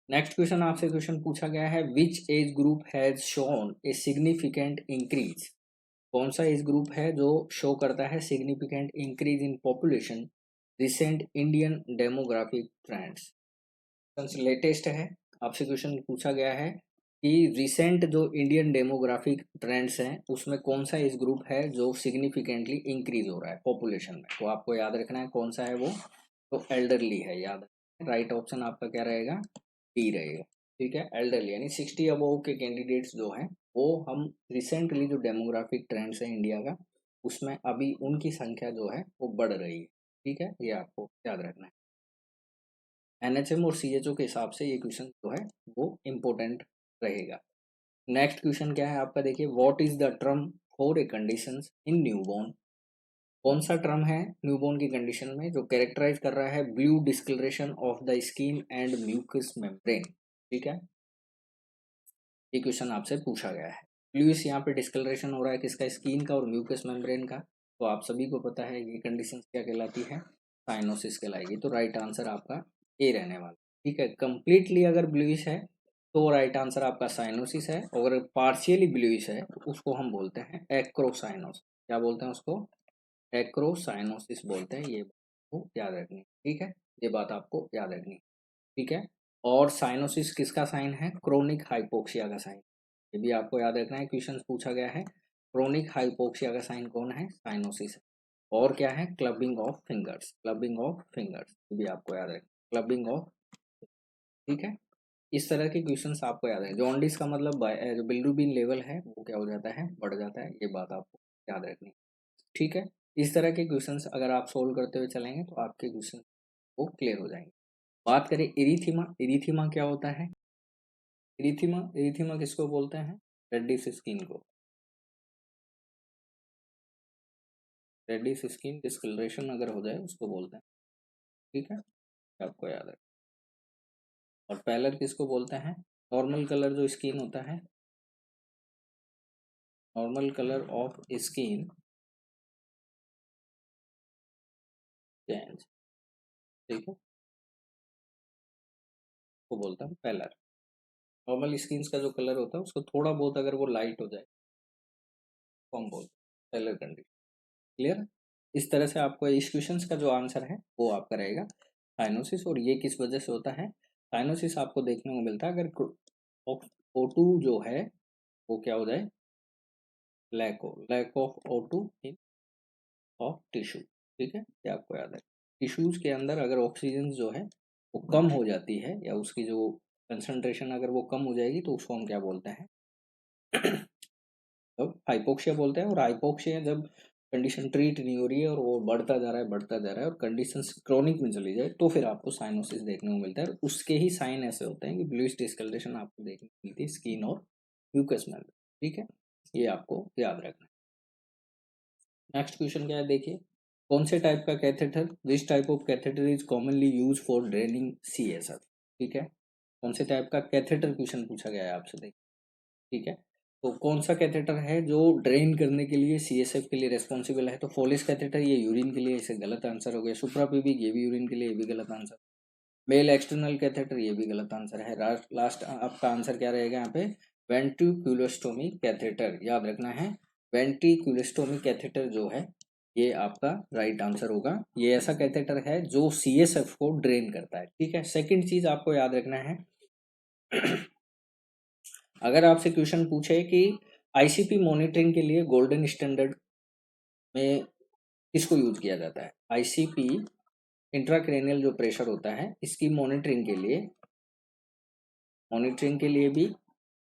नेक्स्ट क्वेश्चन आपसे क्वेश्चन पूछा गया है, which age group has shown a significant increase, कौन सा एज ग्रुप है जो शो करता है significant increase in population recent Indian demographic trends. Latest है, आपसे क्वेश्चन पूछा गया है कि रिसेंट जो इंडियन डेमोग्राफिक ट्रेंड्स हैं उसमें कौन सा एज ग्रुप है जो सिग्निफिकेंटली इंक्रीज हो रहा है पॉपुलेशन में। तो आपको याद रखना है कौन सा है वो, तो एल्डरली है, याद। राइट ऑप्शन आपका क्या रहेगा, डी रहेगा, ठीक है। एल्डरली यानी 60 अबव के कैंडिडेट्स जो हैं वो हम रिसेंटली जो डेमोग्राफिक ट्रेंड्स है इंडिया का उसमें अभी उनकी संख्या जो है वो बढ़ रही है, ठीक है। ये आपको याद रखना है। एनएचएम और सीएचओ के हिसाब से ये क्वेश्चन जो है वो इम्पोर्टेंट रहेगा। नेक्स्ट क्वेश्चन क्या है आपका, देखिए, what is the term for a condition in newborn, कौन सा टर्म है न्यूबॉर्न की कंडीशन में जो कैरेक्टराइज कर रहा है blue discolouration of the skin and mucous membrane, ठीक है। ये क्वेश्चन आपसे पूछा गया है, ब्लूइश यहाँ पे डिस्कलरेशन हो रहा है किसका, स्किन का और म्यूकस मेम्ब्रेन का। तो आप सभी को पता है ये कंडीशन क्या कहलाती है, साइनोसिस कहलाएगी। तो राइट आंसर आपका ए रहने वाला, ठीक है। कंप्लीटली अगर ब्लूइश है तो राइट आंसर आपका साइनोसिस है, और अगर पार्शियली ब्लूइश है तो उसको हम बोलते हैं एक्रोसाइनोसिस। क्या बोलते हैं उसको, एक्रोसाइनोसिस बोलते हैं। ये बात को याद रखनी, ठीक है। ये बात आपको याद रखनी, ठीक है। और साइनोसिस किसका साइन है, क्रोनिक हाइपोक्सिया का साइन, ये भी आपको याद रखना है, क्वेश्चन पूछा गया है। क्रोनिक हाइपोक्सिया का साइन कौन है, साइनोसिस है। और क्या है, clubbing of fingers, clubbing of fingers, ये भी आपको याद रखना, क्लबिंग ऑफ, ठीक है। इस तरह के क्वेश्चंस आपको याद है। जॉन्डिस का मतलब जो बिलिरुबिन लेवल है वो क्या हो जाता है, बढ़ जाता है, ये बात आपको याद रखनी, ठीक है। इस तरह के क्वेश्चंस अगर आप सोल्व करते हुए चलेंगे तो आपके क्वेश्चन वो क्लियर हो जाएंगे। बात करें इरीथीमा, इरीथीमा क्या होता है, इरीथीमा, इरीथीमा किसको बोलते हैं, रेडिश स्किन को, रेडिश स्किन डिस्कलरेशन अगर हो जाए उसको बोलते हैं, ठीक है। आपको याद है। और पैलर किसको बोलते हैं, नॉर्मल कलर जो स्किन होता है, normal colour of skin change, ठीक है। उसको बोलते हैं पैलर। नॉर्मल स्किन का जो कलर होता है उसको थोड़ा बहुत अगर वो लाइट हो जाए तो हम बोलते हैं पैलर कंडीशन। क्लियर? इस तरह से आपको इस क्वेश्चन का जो आंसर है वो आपका रहेगा साइनोसिस। और ये किस वजह से होता है? साइनोसिस आपको देखने को मिलता है अगर O2 जो है वो क्या हो जाए, lack of O2 in of tissue. ठीक है, ये आपको याद है। टिश्यूज के अंदर अगर ऑक्सीजन जो है वो कम हो जाती है या उसकी जो कंसंट्रेशन अगर वो कम हो जाएगी तो उसको हम क्या बोलते हैं तब हाइपोक्सिया बोलते हैं। और हाइपोक्सिया जब कंडीशन ट्रीट नहीं हो रही है और वो बढ़ता जा रहा है बढ़ता जा रहा है और कंडीशन क्रोनिक में चली जाए तो फिर आपको साइनोसिस देखने को मिलता है। और उसके ही साइन ऐसे होते हैं कि ब्लूइश डिस्कलरेशन आपको देखने को मिलती है स्किन और म्यूकस में। ठीक है, ये आपको याद रखना है। नेक्स्ट क्वेश्चन क्या है देखिए, कौन से टाइप का catheter, which type of catheter is commonly use for draining CSF। ठीक है, कौन से टाइप का कैथेटर क्वेश्चन पूछा गया है आपसे देखिए। ठीक है, तो कौन सा कैथेटर है जो ड्रेन करने के लिए CSF के लिए रेस्पॉन्सिबल है? तो फोलिस कैथेटर, ये यूरिन के लिए, इसे गलत आंसर हो गया। सुप्राप्यूबिक, ये भी यूरिन के लिए, ये भी गलत आंसर। मेल एक्सटर्नल कैथेटर, ये भी गलत आंसर है। लास्ट आपका आंसर क्या रहेगा यहाँ पे? वेंट्रिकुलोस्टोमी कैथेटर, याद रखना है। वेंट्रिकुलोस्टोमी कैथेटर जो है ये आपका राइट आंसर होगा। ये ऐसा कैथेटर है जो CSF को ड्रेन करता है। ठीक है, सेकंड चीज आपको याद रखना है अगर आपसे क्वेश्चन पूछे कि ICP मॉनिटरिंग के लिए गोल्डन स्टैंडर्ड में किसको यूज किया जाता है? ICP इंट्राक्रेनियल जो प्रेशर होता है इसकी मॉनिटरिंग के लिए भी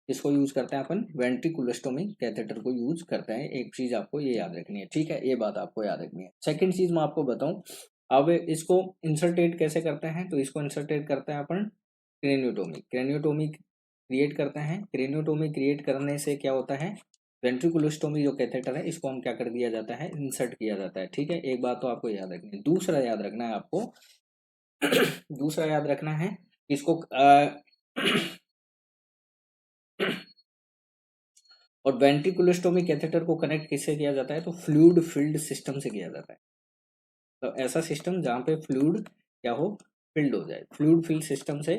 इसको यूज करते हैं अपन, वेंट्रिकुलोस्टोमी कैथेटर को यूज करते हैं। एक चीज आपको ये याद रखनी है। ठीक है, ये बात आपको याद रखनी है। सेकंड चीज मैं आपको बताऊं, अब इसको इंसर्टेट कैसे करते हैं? तो इसको इंसर्टेट करते हैं अपन क्रेनियोटोमी क्रिएट करते हैं। क्रेनियोटोमी क्रिएट करने से क्या होता है, वेंट्रिकुलोस्टोमी जो कैथेटर है इसको हम क्या कर दिया जाता है, इंसर्ट किया जाता है। ठीक है, एक बात तो आपको याद रखनी है। दूसरा याद रखना है आपको दूसरा याद रखना है इसको और वेंट्रिकुलोस्टोमी कैथेटर को कनेक्ट किससे किया जाता है? तो फ्लूइड फिल्ड सिस्टम से किया जाता है। तो ऐसा सिस्टम जहाँ पे फ्लूइड क्या हो, फिल्ड हो जाए, फ्लूइड फिल्ड सिस्टम से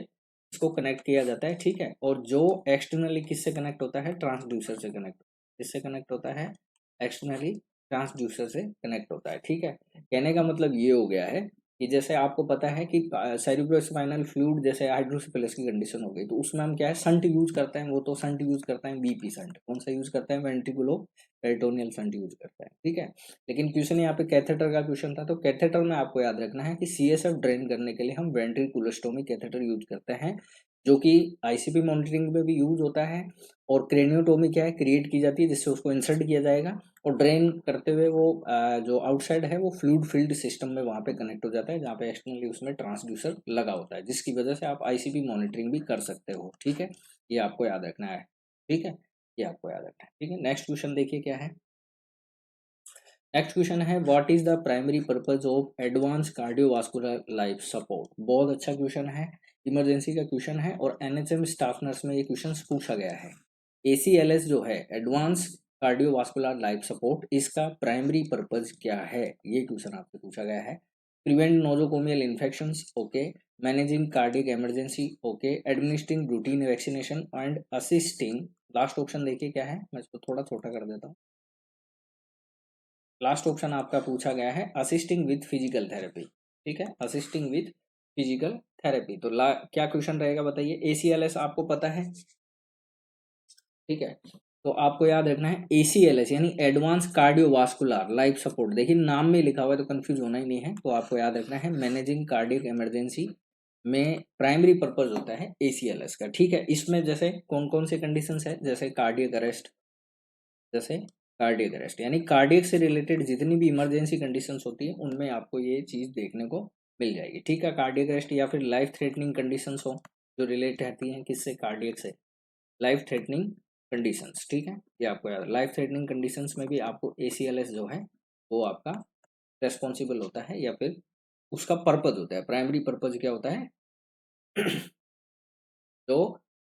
इसको कनेक्ट किया जाता है। ठीक है, और जो एक्सटर्नली किससे कनेक्ट होता है? ट्रांसड्यूसर से कनेक्ट, किससे कनेक्ट होता है? एक्सटर्नली ट्रांसड्यूसर से कनेक्ट होता है। ठीक है, कहने का मतलब ये हो गया है कि जैसे आपको पता है कि सेरिब्रोस्पाइनल फ्लूइड जैसे हाइड्रोसिफिलिस की कंडीशन हो गई तो उसमें हम क्या है, संट यूज करते हैं। वो तो संट यूज करते हैं BP संट। कौन सा यूज करते हैं? वेंट्रिकुलो पेरिटोनियल संट यूज करते हैं। ठीक है, लेकिन क्वेश्चन यहाँ पे कैथेटर का क्वेश्चन था तो कैथेटर में आपको याद रखना है कि CSF ड्रेन करने के लिए हम वेंट्रिकुलोस्टोमी कैथेटर यूज करते हैं, जो कि ICP मॉनिटरिंग में भी यूज होता है। और क्रेनियोटोमी क्या है, क्रिएट की जाती है जिससे उसको इंसर्ट किया जाएगा और ड्रेन करते हुए वो जो आउटसाइड है वो फ्लूइड फिल्ड सिस्टम में वहां पे कनेक्ट हो जाता है जहाँ पे एक्सटर्नली उसमें ट्रांसड्यूसर लगा होता है, जिसकी वजह से आप ICP मॉनिटरिंग भी कर सकते हो। ठीक है, ये आपको याद रखना है। ठीक है, ये आपको याद रखना है। ठीक है, नेक्स्ट क्वेश्चन देखिए क्या है। नेक्स्ट क्वेश्चन है, what is the primary purpose of advance cardiovascular life support. बहुत अच्छा क्वेश्चन है, इमरजेंसी का क्वेश्चन है और NHM स्टाफ नर्स में ये क्वेश्चन पूछा गया है। ACLS जो है एडवांस कार्डियोवास्कुलर लाइफ सपोर्ट, इसका प्राइमरी पर्पज क्या है, ये क्वेश्चन आपसे पूछा गया है। Prevent nosocomial infections, okay. Managing cardiac emergency, okay. Administering routine vaccination and assisting, last option देखिए क्या है, मैं इसको थोड़ा छोटा कर देता हूँ। लास्ट ऑप्शन आपका पूछा गया है असिस्टिंग विथ फिजिकल थेरेपी। ठीक है, असिस्टिंग विथ फिजिकल थेरेपी। तो क्या क्वेश्चन रहेगा बताइए। ACLS आपको पता है, ठीक है, तो आपको याद रखना है ACLS यानी एडवांस कार्डियोवास्कुलर लाइफ सपोर्ट। देखिए नाम में लिखा हुआ है तो कंफ्यूज होना ही नहीं है। तो आपको याद रखना है मैनेजिंग कार्डियक इमरजेंसी में प्राइमरी पर्पज होता है ACLS का। ठीक है, इसमें जैसे कौन कौन से कंडीशंस है, जैसे कार्डियक अरेस्ट, जैसे कार्डियक अरेस्ट यानी कार्डियक से रिलेटेड जितनी भी इमरजेंसी कंडीशंस होती है उनमें आपको ये चीज देखने को मिल जाएगी। ठीक है, कार्डियक अरेस्ट या फिर लाइफ थ्रेटनिंग कंडीशंस हो जो रिलेट रहती हैं किससे, कार्डियक से, लाइफ थ्रेटनिंग कंडीशंस। ठीक है, ये आपको याद, लाइफ थ्रेटनिंग कंडीशंस में भी आपको ACLS जो है वो आपका रेस्पॉन्सिबल होता है या फिर उसका पर्पज होता है। प्राइमरी पर्पज क्या होता है जो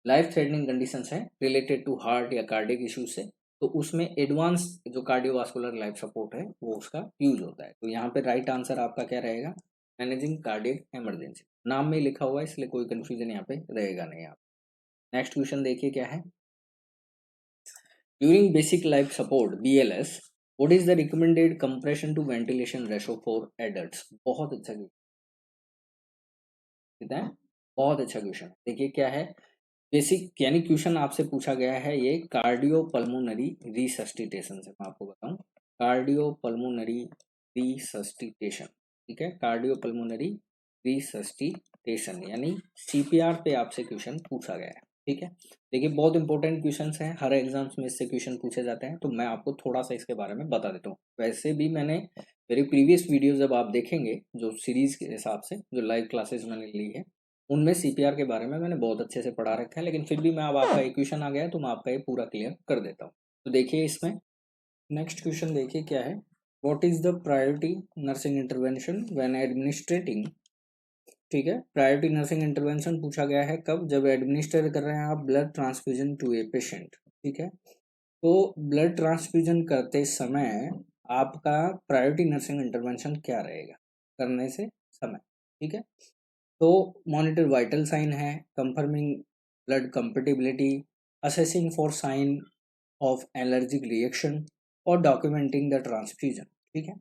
लाइफ थ्रेटनिंग कंडीशंस है रिलेटेड टू हार्ट या कार्डियक इश्यूज से, तो उसमें एडवांस जो कार्डियोवास्कुलर लाइफ सपोर्ट है वो उसका यूज होता है। तो यहाँ पे राइट आंसर आपका क्या रहेगा, मैनेजिंग कार्डियक इमरजेंसी, नाम में लिखा हुआ है इसलिए कोई कंफ्यूजन यहाँ पे रहेगा नहीं। आप नेक्स्ट क्वेश्चन देखिए क्या है। During basic life support BLS, what is the recommended compression to ventilation ratio for adults. बहुत अच्छा क्वेश्चन है, बहुत अच्छा क्वेश्चन। देखिए क्या है, बेसिक यानी क्वेश्चन आपसे पूछा गया है ये कार्डियो पल्मोनरी रिसस्टिटेशन से। मैं आपको बताऊं, कार्डियो पल्मोनरी रिसस्टिटेशन, ठीक है, कार्डियो पल्मोनरी रिसस्टिटेशन यानी CPR पे आपसे क्वेश्चन पूछा गया है, ठीक है। देखिए बहुत इंपॉर्टेंट क्वेश्चन हैं, हर एग्जाम्स में इससे क्वेश्चन पूछे जाते हैं, तो मैं आपको थोड़ा सा इसके बारे में बता देता हूँ। वैसे भी मैंने मेरी प्रीवियस वीडियो जब आप देखेंगे जो सीरीज के हिसाब से जो लाइव क्लासेस मैंने ली है, उनमें CPR के बारे में मैंने बहुत अच्छे से पढ़ा रखा है, लेकिन फिर भी मैं अब आपका एक क्वेश्चन आ गया है तो मैं आपका ये पूरा क्लियर कर देता हूँ। तो देखिए इसमें नेक्स्ट क्वेश्चन देखिए क्या है, what is the priority nursing intervention when administrating, ठीक है, प्रायोरिटी नर्सिंग इंटरवेंशन पूछा गया है कब, जब एडमिनिस्टर कर रहे हैं आप blood transfusion to a patient, ठीक है। तो ब्लड ट्रांसफ्यूजन करते समय आपका प्रायोरिटी नर्सिंग इंटरवेंशन क्या रहेगा करने से समय, ठीक है। तो मॉनिटर वाइटल साइन है, confirming blood compatibility, assessing for sign of allergic reaction और डॉक्यूमेंटिंग द ट्रांसफ्यूजन, ठीक है।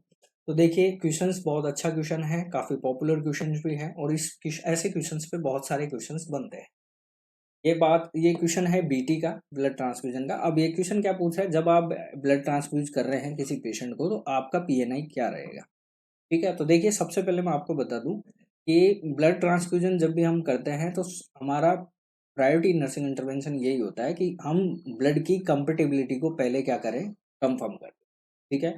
तो देखिए क्वेश्चंस बहुत अच्छा क्वेश्चन है, काफी पॉपुलर क्वेश्चन भी है, और ऐसे क्वेश्चंस पे बहुत सारे क्वेश्चंस बनते हैं। ये क्वेश्चन है BT का, ब्लड ट्रांसफ्यूजन का। अब ये क्वेश्चन क्या पूछा है, जब आप ब्लड ट्रांसफ्यूज कर रहे हैं किसी पेशेंट को तो आपका PNI क्या रहेगा, ठीक है। तो देखिए सबसे पहले मैं आपको बता दूं कि ब्लड ट्रांसफ्यूजन जब भी हम करते हैं तो हमारा प्रायोरिटी नर्सिंग इंटरवेंशन यही होता है कि हम ब्लड की कंपेटिबिलिटी को पहले क्या करें, कंफर्म करें, ठीक है।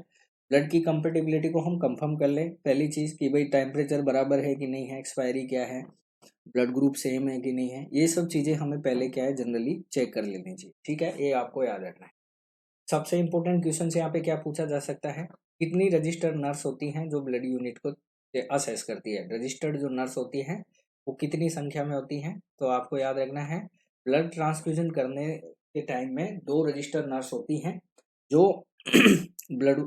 ब्लड की कंपेटिबिलिटी को हम कंफर्म कर लें, पहली चीज कि भाई टेम्परेचर बराबर है कि नहीं है, एक्सपायरी क्या है, ब्लड ग्रुप सेम है कि नहीं है, ये सब चीजें हमें पहले क्या है जनरली चेक कर लेनी चाहिए, ठीक है। ये आपको याद रखना है। सबसे इंपॉर्टेंट क्वेश्चन यहाँ पे क्या पूछा जा सकता है, कितनी रजिस्टर्ड नर्स होती हैं जो ब्लड यूनिट को असेस करती है, रजिस्टर्ड जो नर्स होती हैं वो कितनी संख्या में होती हैं। तो आपको याद रखना है ब्लड ट्रांसफ्यूजन करने के टाइम में 2 रजिस्टर्ड नर्स होती हैं जो ब्लड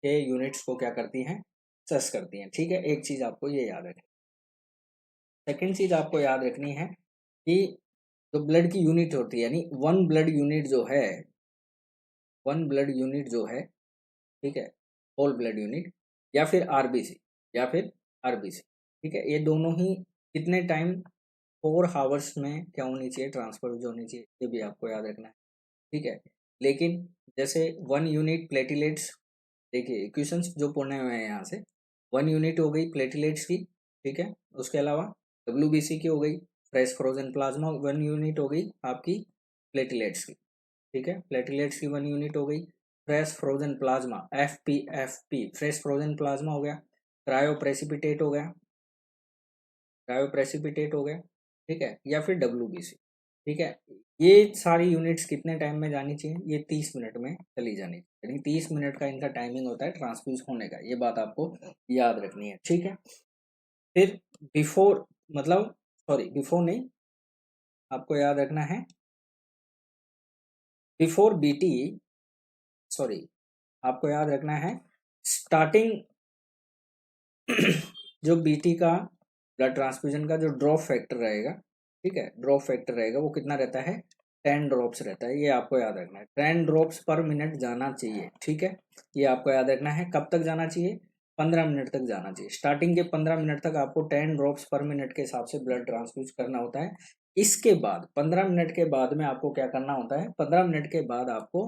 के यूनिट्स को क्या करती हैं, असेस करती हैं, ठीक है। एक चीज आपको ये याद रखनी, सेकेंड चीज आपको याद रखनी है कि जो ब्लड की यूनिट होती है यानी वन ब्लड यूनिट जो है, ठीक है, होल ब्लड यूनिट या फिर आरबीसी, ठीक है, ये दोनों ही कितने टाइम 4 आवर्स में क्या होनी चाहिए, ट्रांसफर जो होनी चाहिए, ये भी आपको याद रखना है, ठीक है। लेकिन जैसे 1 यूनिट प्लेटिलेट्स, देखिए क्वेश्चंस जो पढ़ने हुए हैं यहाँ से, 1 यूनिट हो गई प्लेटिलेट्स की, ठीक है। उसके अलावा WBC की हो गई, फ्रेश फ्रोजन प्लाज्मा 1 यूनिट हो गई आपकी प्लेटिलेट्स की, ठीक है, प्लेटिलेट्स की 1 यूनिट हो गई। Fresh frozen plasma FP fresh frozen plasma हो गया, क्रायो प्रेसिपिटेट हो गया, ठीक है, या फिर WBC, ठीक है। ये सारी यूनिट्स कितने टाइम में जानी चाहिए, ये 30 मिनट में चली जानी चाहिए, यानी 30 मिनट का इनका टाइमिंग होता है ट्रांसफ्यूज होने का, ये बात आपको याद रखनी है, ठीक है। फिर बिफोर, मतलब सॉरी बिफोर नहीं, आपको याद रखना है बिफोर BT, सॉरी आपको याद रखना है स्टार्टिंग जो BT का ब्लड ट्रांसफ्यूजन का जो ड्रॉप फैक्टर रहेगा, ठीक है, ड्रॉप फैक्टर रहेगा वो कितना रहता है, 10 ड्रॉप्स रहता है, ये आपको याद रखना है, 10 ड्रॉप्स पर मिनट जाना चाहिए, ठीक है। ये आपको याद रखना है, कब तक जाना चाहिए, 15 मिनट तक जाना चाहिए, स्टार्टिंग के 15 मिनट तक आपको 10 ड्रॉप्स पर मिनट के हिसाब से ब्लड ट्रांसफ्यूज करना होता है। इसके बाद 15 मिनट के बाद में आपको क्या करना होता है, 15 मिनट के बाद आपको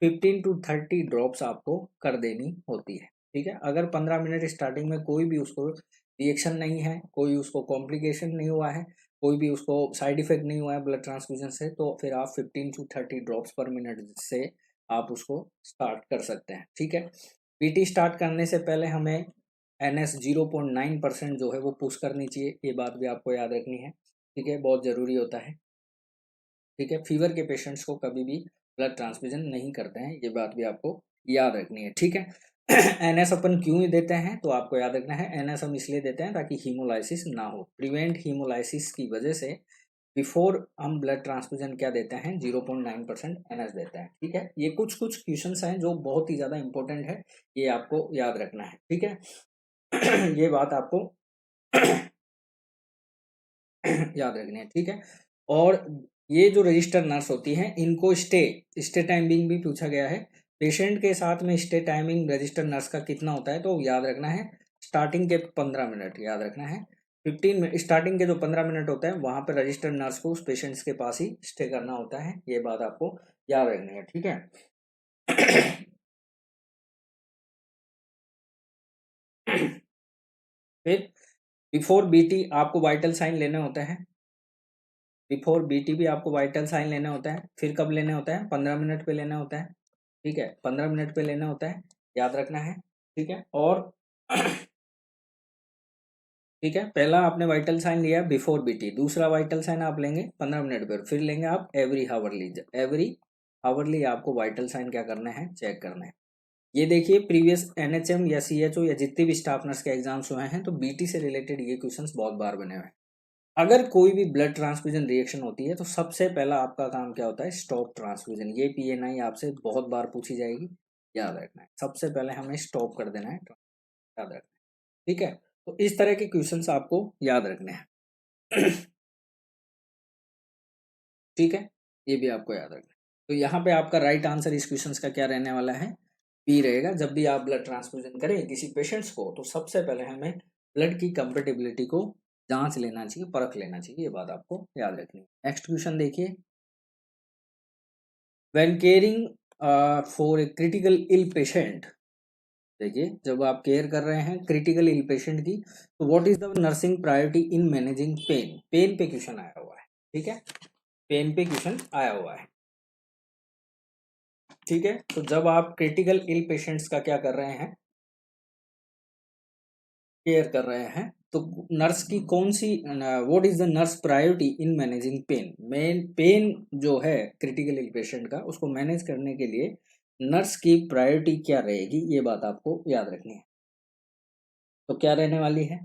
15 to 30 ड्रॉप्स आपको कर देनी होती है, ठीक है। अगर 15 मिनट स्टार्टिंग में कोई भी उसको रिएक्शन नहीं है, कोई उसको कॉम्प्लिकेशन नहीं हुआ है, कोई भी उसको साइड इफेक्ट नहीं हुआ है ब्लड ट्रांसफ्यूजन से, तो फिर आप 15 to 30 ड्रॉप्स पर मिनट से आप उसको स्टार्ट कर सकते हैं, ठीक है। PT स्टार्ट करने से पहले हमें NS 0.9% जो है वो पुश करनी चाहिए, ये बात भी आपको याद रखनी है, ठीक है, बहुत जरूरी होता है, ठीक है। फीवर के पेशेंट्स को कभी भी ब्लड ट्रांसफ्यूजन नहीं करते हैं, ये बात भी आपको याद रखनी है, ठीक है। NS अपन क्यों ही देते हैं, तो आपको याद रखना है NS हम इसलिए देते हैं ताकि हीमोलाइसिस ना हो, प्रिवेंट हीमोलाइसिस की वजह से बिफोर हम ब्लड ट्रांसफ्यूजन क्या देते हैं, 0.9% NS देते हैं, ठीक है। ये कुछ कुछ क्वेश्चंस हैं जो बहुत ही ज्यादा इंपॉर्टेंट है, ये आपको याद रखना है, ठीक है। ये बात आपको याद रखनी है, ठीक है। और ये जो रजिस्टर नर्स होती हैं इनको स्टे टाइमिंग भी पूछा गया है। पेशेंट के साथ में स्टे टाइमिंग रजिस्टर नर्स का कितना होता है, तो याद रखना है स्टार्टिंग के 15 मिनट याद रखना है। 15 मिनट स्टार्टिंग के जो 15 मिनट होते हैं वहां पर रजिस्टर नर्स को उस पेशेंट्स के पास ही स्टे करना होता है, ये बात आपको याद रखनी है, ठीक है। फिर बिफोर बीटी आपको वाइटल साइन लेने होते हैं। बिफोर बीटी भी आपको वाइटल साइन लेना होता है। फिर कब लेने होता है, 15 मिनट पे लेना होता है, ठीक है, 15 मिनट पे लेना होता है, याद रखना है, ठीक है। और ठीक है, पहला आपने वाइटल साइन लिया बिफोर बीटी, दूसरा वाइटल साइन आप लेंगे 15 मिनट पर, फिर लेंगे आप एवरी हावरली आपको वाइटल साइन क्या करना है, चेक करना है। ये देखिए प्रीवियस एनएचएम या सीएचओ या जितने भी स्टाफ नर्स के एग्जाम्स हुए हैं तो बीटी से रिलेटेड ये क्वेश्चंस बहुत बार बने हुए हैं। अगर कोई भी ब्लड ट्रांसफ्यूजन रिएक्शन होती है तो सबसे पहला आपका काम क्या होता है, स्टॉप ट्रांसफ्यूजन। ये पीएनआई आपसे बहुत बार पूछी जाएगी, याद रखना है, सबसे पहले हमें स्टॉप कर देना है, याद रखना है, ठीक है। तो इस तरह के क्वेश्चंस आपको याद रखने हैं। ठीक है, ये भी आपको याद रखना है। तो यहाँ पे आपका राइट आंसर इस क्वेश्चन का क्या रहने वाला है, बी रहेगा। जब भी आप ब्लड ट्रांसफ्यूजन करें किसी पेशेंट्स को तो सबसे पहले हमें ब्लड की कंपेटिबिलिटी को जांच लेना चाहिए, परख लेना चाहिए, ये बात आपको याद रखनी है। नेक्स्ट क्वेश्चन देखिए, when caring for a critical ill patient, देखिए जब आप केयर कर रहे हैं क्रिटिकल इल पेशेंट की, तो what is the nursing priority in managing pain. Pain पे क्वेश्चन आया हुआ है, ठीक है, पेन पे क्वेश्चन आया हुआ है, ठीक है। तो जब आप क्रिटिकल इल पेशेंट्स का क्या कर रहे हैं, केयर कर रहे हैं, तो नर्स की कौन सी, what is the nurse priority in managing pain. Main pain जो है क्रिटिकल इल पेशेंट का उसको मैनेज करने के लिए नर्स की प्रायोरिटी क्या रहेगी, ये बात आपको याद रखनी है। तो क्या रहने वाली है,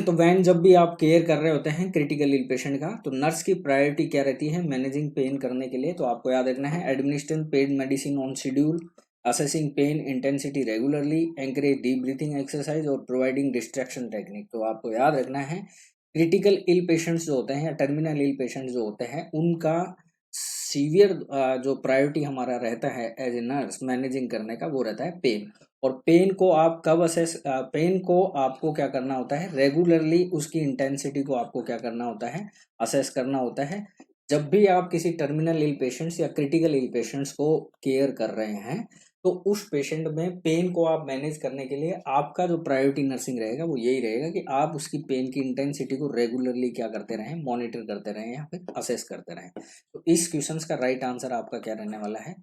तो वैन जब भी आप केयर कर रहे होते हैं क्रिटिकल इल पेशेंट का तो नर्स की प्रायोरिटी क्या रहती है मैनेजिंग पेन करने के लिए, तो आपको याद रखना है administrating pain medicine on schedule, assessing pain intensity regularly, encourage deep breathing exercise और प्रोवाइडिंग डिस्ट्रैक्शन टेक्निक। तो आपको याद रखना है क्रिटिकल इल पेशेंट्स जो होते हैं या टर्मिनल इल पेशेंट्स जो होते हैं उनका सीवियर जो प्रायोरिटी हमारा रहता है एज ए नर्स मैनेजिंग करने का वो रहता है पेन। और पेन को आप कब असेस, पेन को आपको क्या करना होता है रेगुलरली, उसकी इंटेंसिटी को आपको क्या करना होता है असेस करना होता है। जब भी आप किसी टर्मिनल इल पेशेंट्स या क्रिटिकल इल पेशेंट्स को केयर कर रहे हैं तो उस पेशेंट में पेन को आप मैनेज करने के लिए आपका जो प्रायोरिटी नर्सिंग रहेगा वो यही रहेगा कि आप उसकी पेन की इंटेंसिटी को रेगुलरली क्या करते रहें, मॉनिटर करते रहें या फिर असेस करते रहें। तो इस क्वेश्चन का राइट आंसर आपका क्या रहने वाला है,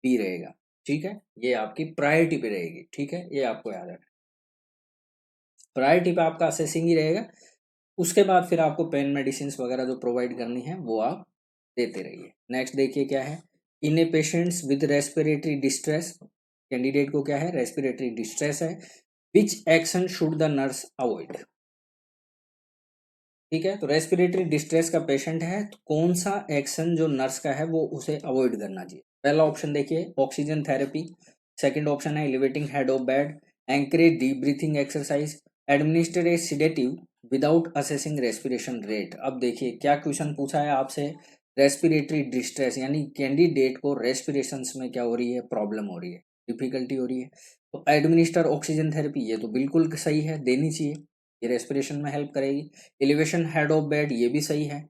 बी रहेगा, ठीक है। ये आपकी प्रायोरिटी पे रहेगी, ठीक है, ये आपको याद रखना, प्रायोरिटी पे आपका असेसिंग ही रहेगा। उसके बाद फिर आपको पेन मेडिसिन वगैरह जो प्रोवाइड करनी है वो आप देते रहिए। नेक्स्ट देखिए क्या है, in a patients with respiratory distress, candidate को क्या है रेस्पिरेटरी डिस्ट्रेस है, which action should the nurse avoid. ठीक है, तो रेस्पिरेटरी डिस्ट्रेस का पेशेंट है तो कौन सा एक्शन जो नर्स का है वो उसे अवॉइड करना चाहिए। पहला ऑप्शन देखिए ऑक्सीजन थेरेपी, सेकंड ऑप्शन है elevating head of bed, encourage deep breathing exercise, administer a sedative without assessing respiration rate. अब देखिए क्या क्वेश्चन पूछा है आपसे, रेस्पिरेटरी डिस्ट्रेस यानी कैंडिडेट को रेस्पिरेशन में क्या हो रही है, प्रॉब्लम हो रही है, डिफिकल्टी हो रही है, तो एडमिनिस्टर ऑक्सीजन थेरेपी ये तो बिल्कुल सही है, देनी चाहिए, ये रेस्पिरेशन में हेल्प करेगी। एलिवेशन हेड ऑफ बेड ये भी सही है,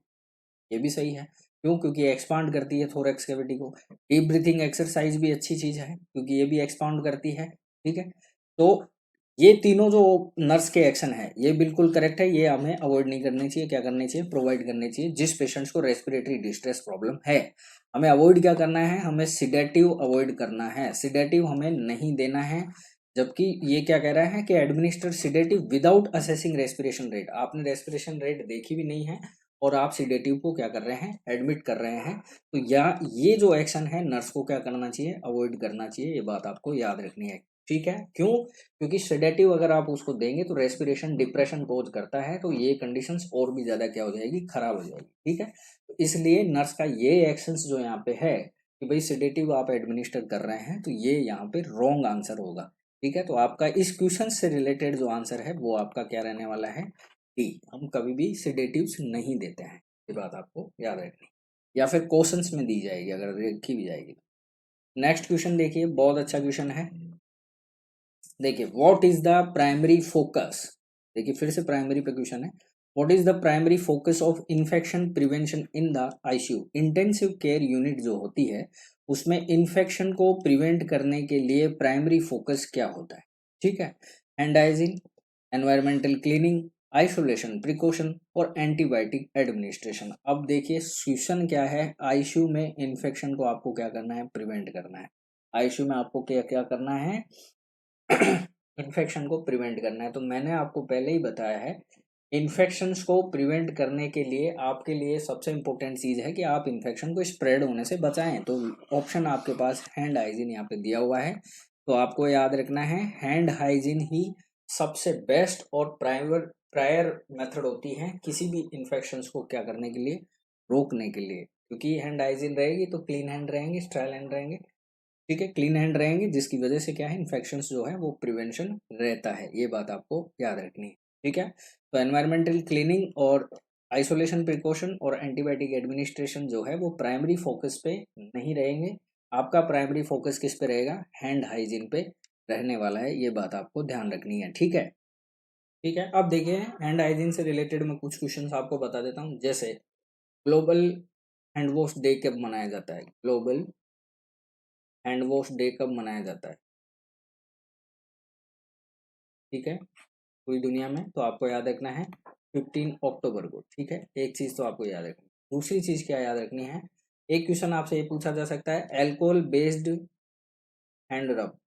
ये भी सही है, क्यों, क्योंकि एक्सपांड करती है थोरैक्स कैविटी को। डीप ब्रीथिंग एक्सरसाइज भी अच्छी चीज है क्योंकि ये भी एक्सपांड करती है, ठीक है। तो ये तीनों जो नर्स के एक्शन है ये बिल्कुल करेक्ट है, ये हमें अवॉइड नहीं करनी चाहिए, क्या करनी चाहिए, प्रोवाइड करनी चाहिए। जिस पेशेंट्स को रेस्पिरेटरी डिस्ट्रेस प्रॉब्लम है हमें अवॉइड क्या करना है, हमें सिडेटिव अवॉइड करना है, सिडेटिव हमें नहीं देना है। जबकि ये क्या कह रहा है कि administer sedative without assessing respiration rate, आपने रेस्पिरेशन रेट देखी भी नहीं है और आप सिडेटिव को क्या कर रहे हैं, एडमिट कर रहे हैं। तो या ये जो एक्शन है नर्स को क्या करना चाहिए, अवॉइड करना चाहिए, ये बात आपको याद रखनी है, ठीक है। क्यों, क्योंकि सेडेटिव अगर आप उसको देंगे तो रेस्पिरेशन डिप्रेशन कोज करता है, तो ये कंडीशंस और भी ज्यादा क्या हो जाएगी, खराब हो जाएगी, ठीक है। तो इसलिए नर्स का ये एक्शंस जो यहाँ पे है कि भाई सेडेटिव आप एडमिनिस्टर कर रहे हैं तो ये यहाँ पे रॉन्ग आंसर होगा, ठीक है, तो आपका इस क्वेश्चन से रिलेटेड जो आंसर है वो आपका क्या रहने वाला है, डी। हम कभी भी सिडेटिव्स नहीं देते हैं, ये बात आपको याद रखनी, या फिर क्वेश्चंस में दी जाएगी अगर रखी भी जाएगी। नेक्स्ट क्वेश्चन देखिए, बहुत अच्छा क्वेश्चन है। देखिए, what is the primary focus, देखिए फिर से प्राइमरी पे क्वेश्चन है। What is the primary focus of infection prevention in the ICU, intensive care unit जो होती है उसमें इन्फेक्शन को प्रिवेंट करने के लिए प्राइमरी फोकस क्या होता है। ठीक है, hand hygiene, environmental cleaning, isolation precaution और एंटीबायोटिक एडमिनिस्ट्रेशन। अब देखिए क्वेश्चन क्या है, आईसीयू में इन्फेक्शन को आपको क्या करना है, प्रिवेंट करना है। आईसीयू में आपको क्या क्या करना है, इन्फेक्शन को प्रिवेंट करना है। तो मैंने आपको पहले ही बताया है, इन्फेक्शंस को प्रिवेंट करने के लिए आपके लिए सबसे इम्पोर्टेंट चीज़ है कि आप इन्फेक्शन को स्प्रेड होने से बचाएं। तो ऑप्शन आपके पास हैंड हाइजीन यहाँ पे दिया हुआ है, तो आपको याद रखना है हैंड हाइजीन ही सबसे बेस्ट और प्रायर मेथड होती है किसी भी इन्फेक्शंस को क्या करने के लिए, रोकने के लिए। क्योंकि हैंड हाइजीन रहेगी तो क्लीन हैंड रहेंगे, स्टेराइल हैंड रहेंगे, ठीक है, क्लीन हैंड रहेंगे, जिसकी वजह से क्या है, इन्फेक्शन जो है वो प्रिवेंशन रहता है। ये बात आपको याद रखनी है, ठीक है। तो एनवायरमेंटल क्लीनिंग और आइसोलेशन प्रिकॉशन और एंटीबायोटिक एडमिनिस्ट्रेशन जो है वो प्राइमरी फोकस पे नहीं रहेंगे। आपका प्राइमरी फोकस किस पे रहेगा, हैंड हाइजीन पे रहने वाला है। ये बात आपको ध्यान रखनी है, ठीक है। ठीक है, अब देखिए हैंड हाइजीन से रिलेटेड मैं कुछ क्वेश्चन आपको बता देता हूँ। जैसे ग्लोबल हैंड वॉश डे कब मनाया जाता है, ग्लोबल हैंड वॉश डे कब मनाया जाता है, ठीक है, पूरी दुनिया में। तो आपको याद रखना है 15 अक्टूबर को, ठीक है। एक चीज तो आपको याद रखनी, दूसरी चीज क्या याद रखनी है, एक क्वेश्चन आपसे ये पूछा जा सकता है, एल्कोहल बेस्ड हैंड रब,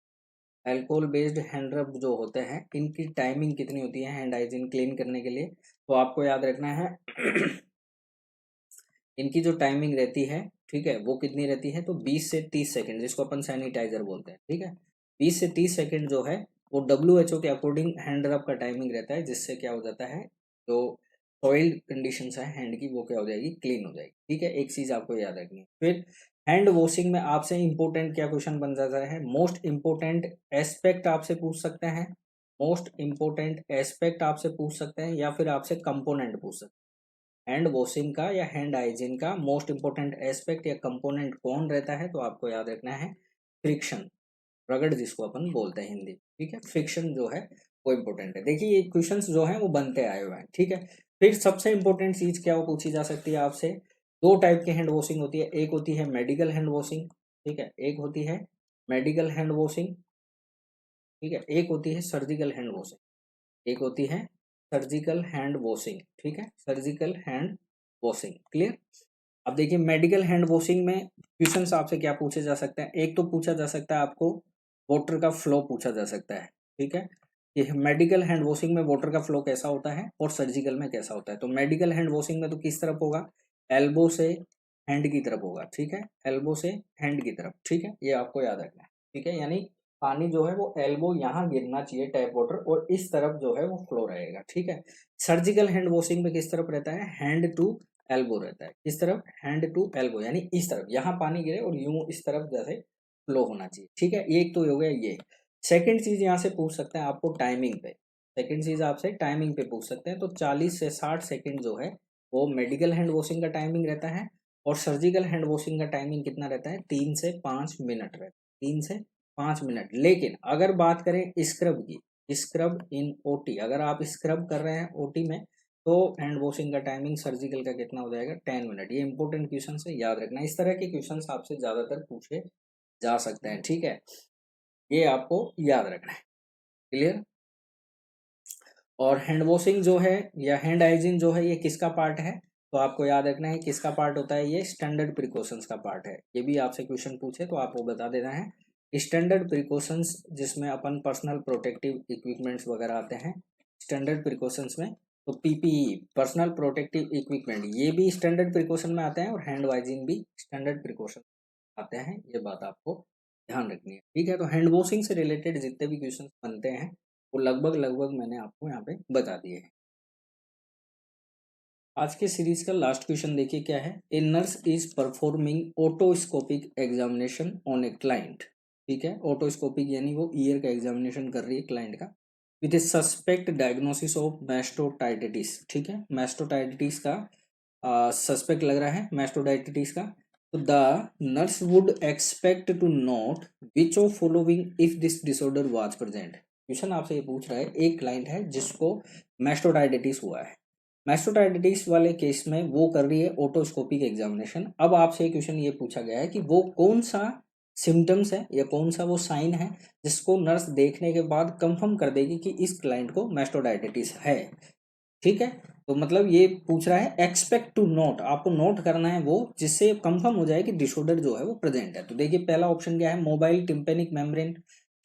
एल्कोहल बेस्ड हैंड रब जो होते हैं इनकी टाइमिंग कितनी होती है हैंड हाइजीन क्लीन करने के लिए। तो आपको याद रखना है इनकी जो टाइमिंग रहती है, ठीक है, वो कितनी रहती है, तो 20 से 30 सेकंड, जिसको अपन सैनिटाइजर बोलते हैं, ठीक है। 20 से 30 सेकंड जो है वो WHO के अकॉर्डिंग हैंड रब का टाइमिंग रहता है, जिससे क्या हो जाता है, जो सॉइल कंडीशंस है हैंड की वो क्या हो जाएगी, क्लीन हो जाएगी, ठीक है। एक चीज आपको याद रखनी है। फिर हैंड वॉशिंग में आपसे इंपॉर्टेंट क्या क्वेश्चन बन जाता है, मोस्ट इंपॉर्टेंट एस्पेक्ट आपसे पूछ सकते हैं, मोस्ट इंपॉर्टेंट एस्पेक्ट आपसे पूछ सकते हैं, या फिर आपसे कंपोनेंट पूछ सकते हैं। हैंड वॉशिंग का या हैंड हाइजीन का मोस्ट इंपोर्टेंट एस्पेक्ट या कंपोनेंट कौन रहता है, तो आपको याद रखना है फ्रिक्शन, रगड़ जिसको अपन बोलते हैं हिंदी, ठीक है। फ्रिक्शन जो है वो इंपॉर्टेंट है। देखिए ये क्वेश्चंस जो है वो बनते आए हुए हैं, ठीक है। फिर सबसे इंपॉर्टेंट चीज क्या वो पूछी जा सकती है आपसे, दो टाइप की हैंड वॉशिंग होती है, एक होती है मेडिकल हैंड वॉशिंग, ठीक है, एक होती है मेडिकल हैंड वॉशिंग, ठीक है, एक होती है सर्जिकल हैंड वॉशिंग, एक होती है सर्जिकल हैंड वॉशिंग, ठीक है, सर्जिकल हैंड वॉशिंग, क्लियर। अब देखिए मेडिकल हैंड वॉशिंग में क्वेश्चंस आपसे क्या पूछे जा सकते हैं, एक तो पूछा जा सकता है आपको वाटर का फ्लो पूछा जा सकता है, ठीक है। ये मेडिकल हैंड वॉशिंग में वाटर का फ्लो कैसा होता है और सर्जिकल में कैसा होता है। तो मेडिकल हैंड वॉशिंग में तो किस तरफ होगा, एल्बो से हैंड की तरफ होगा, ठीक है, एल्बो से हैंड की तरफ, ठीक है, ये आपको याद रखना है, ठीक है। यानी पानी जो है वो एल्बो यहाँ गिरना चाहिए टैप वाटर, और इस तरफ जो है वो फ्लो रहेगा, ठीक है। सर्जिकल हैंड वॉशिंग में किस तरफ रहता है, हैंड टू एल्बो रहता है, किस तरफ, हैंड टू एल्बो, यानी इस तरफ यहाँ पानी गिरे और यूं इस तरफ जैसे फ्लो होना चाहिए, ठीक है। एक तो हो गया ये। सेकंड चीज यहाँ से पूछ सकते हैं आपको टाइमिंग पे, सेकंड चीज आपसे टाइमिंग पे पूछ सकते हैं। तो 40 से 60 सेकंड जो है वो मेडिकल हैंड वॉशिंग का टाइमिंग रहता है, और सर्जिकल हैंड वॉशिंग का टाइमिंग कितना रहता है, 3 से 5 मिनट रहता है, 3 से 5 मिनट। लेकिन अगर बात करें स्क्रब की, स्क्रब इन ओटी, अगर आप स्क्रब कर रहे हैं ओटी में, तो हैंड वॉशिंग का टाइमिंग सर्जिकल का कितना हो जाएगा, 10 मिनट। ये इंपॉर्टेंट क्वेश्चन है, याद रखना, इस तरह के क्वेश्चन आपसे ज्यादातर पूछे जा सकते हैं, ठीक है, ये आपको याद रखना है, क्लियर। और हैंड वॉशिंग जो है या हैंड हाइजीन जो है ये किसका पार्ट है, तो आपको याद रखना है किसका पार्ट होता है, ये स्टैंडर्ड प्रिकॉशंस का पार्ट है। ये भी आपसे क्वेश्चन पूछे तो आपको बता देना है स्टैंडर्ड प्रिकॉशंस, जिसमें अपन पर्सनल प्रोटेक्टिव इक्विपमेंट्स वगैरह आते हैं स्टैंडर्ड प्रिकॉशंस में। तो पीपीई, पर्सनल प्रोटेक्टिव इक्विपमेंट, ये भी स्टैंडर्ड प्रिकॉशन में आते हैं, और हैंड हाइजीन भी स्टैंडर्ड प्रिकॉशन आते हैं, ये बात आपको ध्यान रखनी है, ठीक है। तो हैंड वॉशिंग से रिलेटेड जितने भी क्वेश्चन बनते हैं वो लगभग लगभग मैंने आपको यहाँ पे बता दिए हैं। आज के सीरीज का लास्ट क्वेश्चन देखिए क्या है, a nurse is performing otoscopic examination on a client, ठीक है। ओटोस्कोपिक यानी वो ईयर का एग्जामिनेशन कर रही है क्लाइंट का, विद सस्पेक्ट डायग्नोसिस ऑफ मैस्टोटाइटिस। ठीक है, मैस्टोटाइटिस का सस्पेक्ट लग रहा है, मैस्टोटाइटिस का। तो the nurse would expect to note which of following if this disorder was present. Question आपसे ये पूछ रहा है, एक क्लाइंट है जिसको मैस्टोटाइटिस हुआ है, मैस्टोटाइटिस वाले केस में वो कर रही है ओटोस्कोपिक एग्जामिनेशन। अब आपसे क्वेश्चन ये पूछा गया है कि वो कौन सा सिम्टम्स है या कौन सा वो साइन है जिसको नर्स देखने के बाद कंफर्म कर देगी कि इस क्लाइंट को मैस्टोटाइटिस है। ठीक है, तो मतलब ये पूछ रहा है एक्सपेक्ट टू नोट, आपको नोट करना है वो जिससे कंफर्म हो जाए कि डिसऑर्डर जो है वो प्रेजेंट है। तो देखिए पहला ऑप्शन क्या है, मोबाइल टिम्पेनिक मेम्ब्रेन,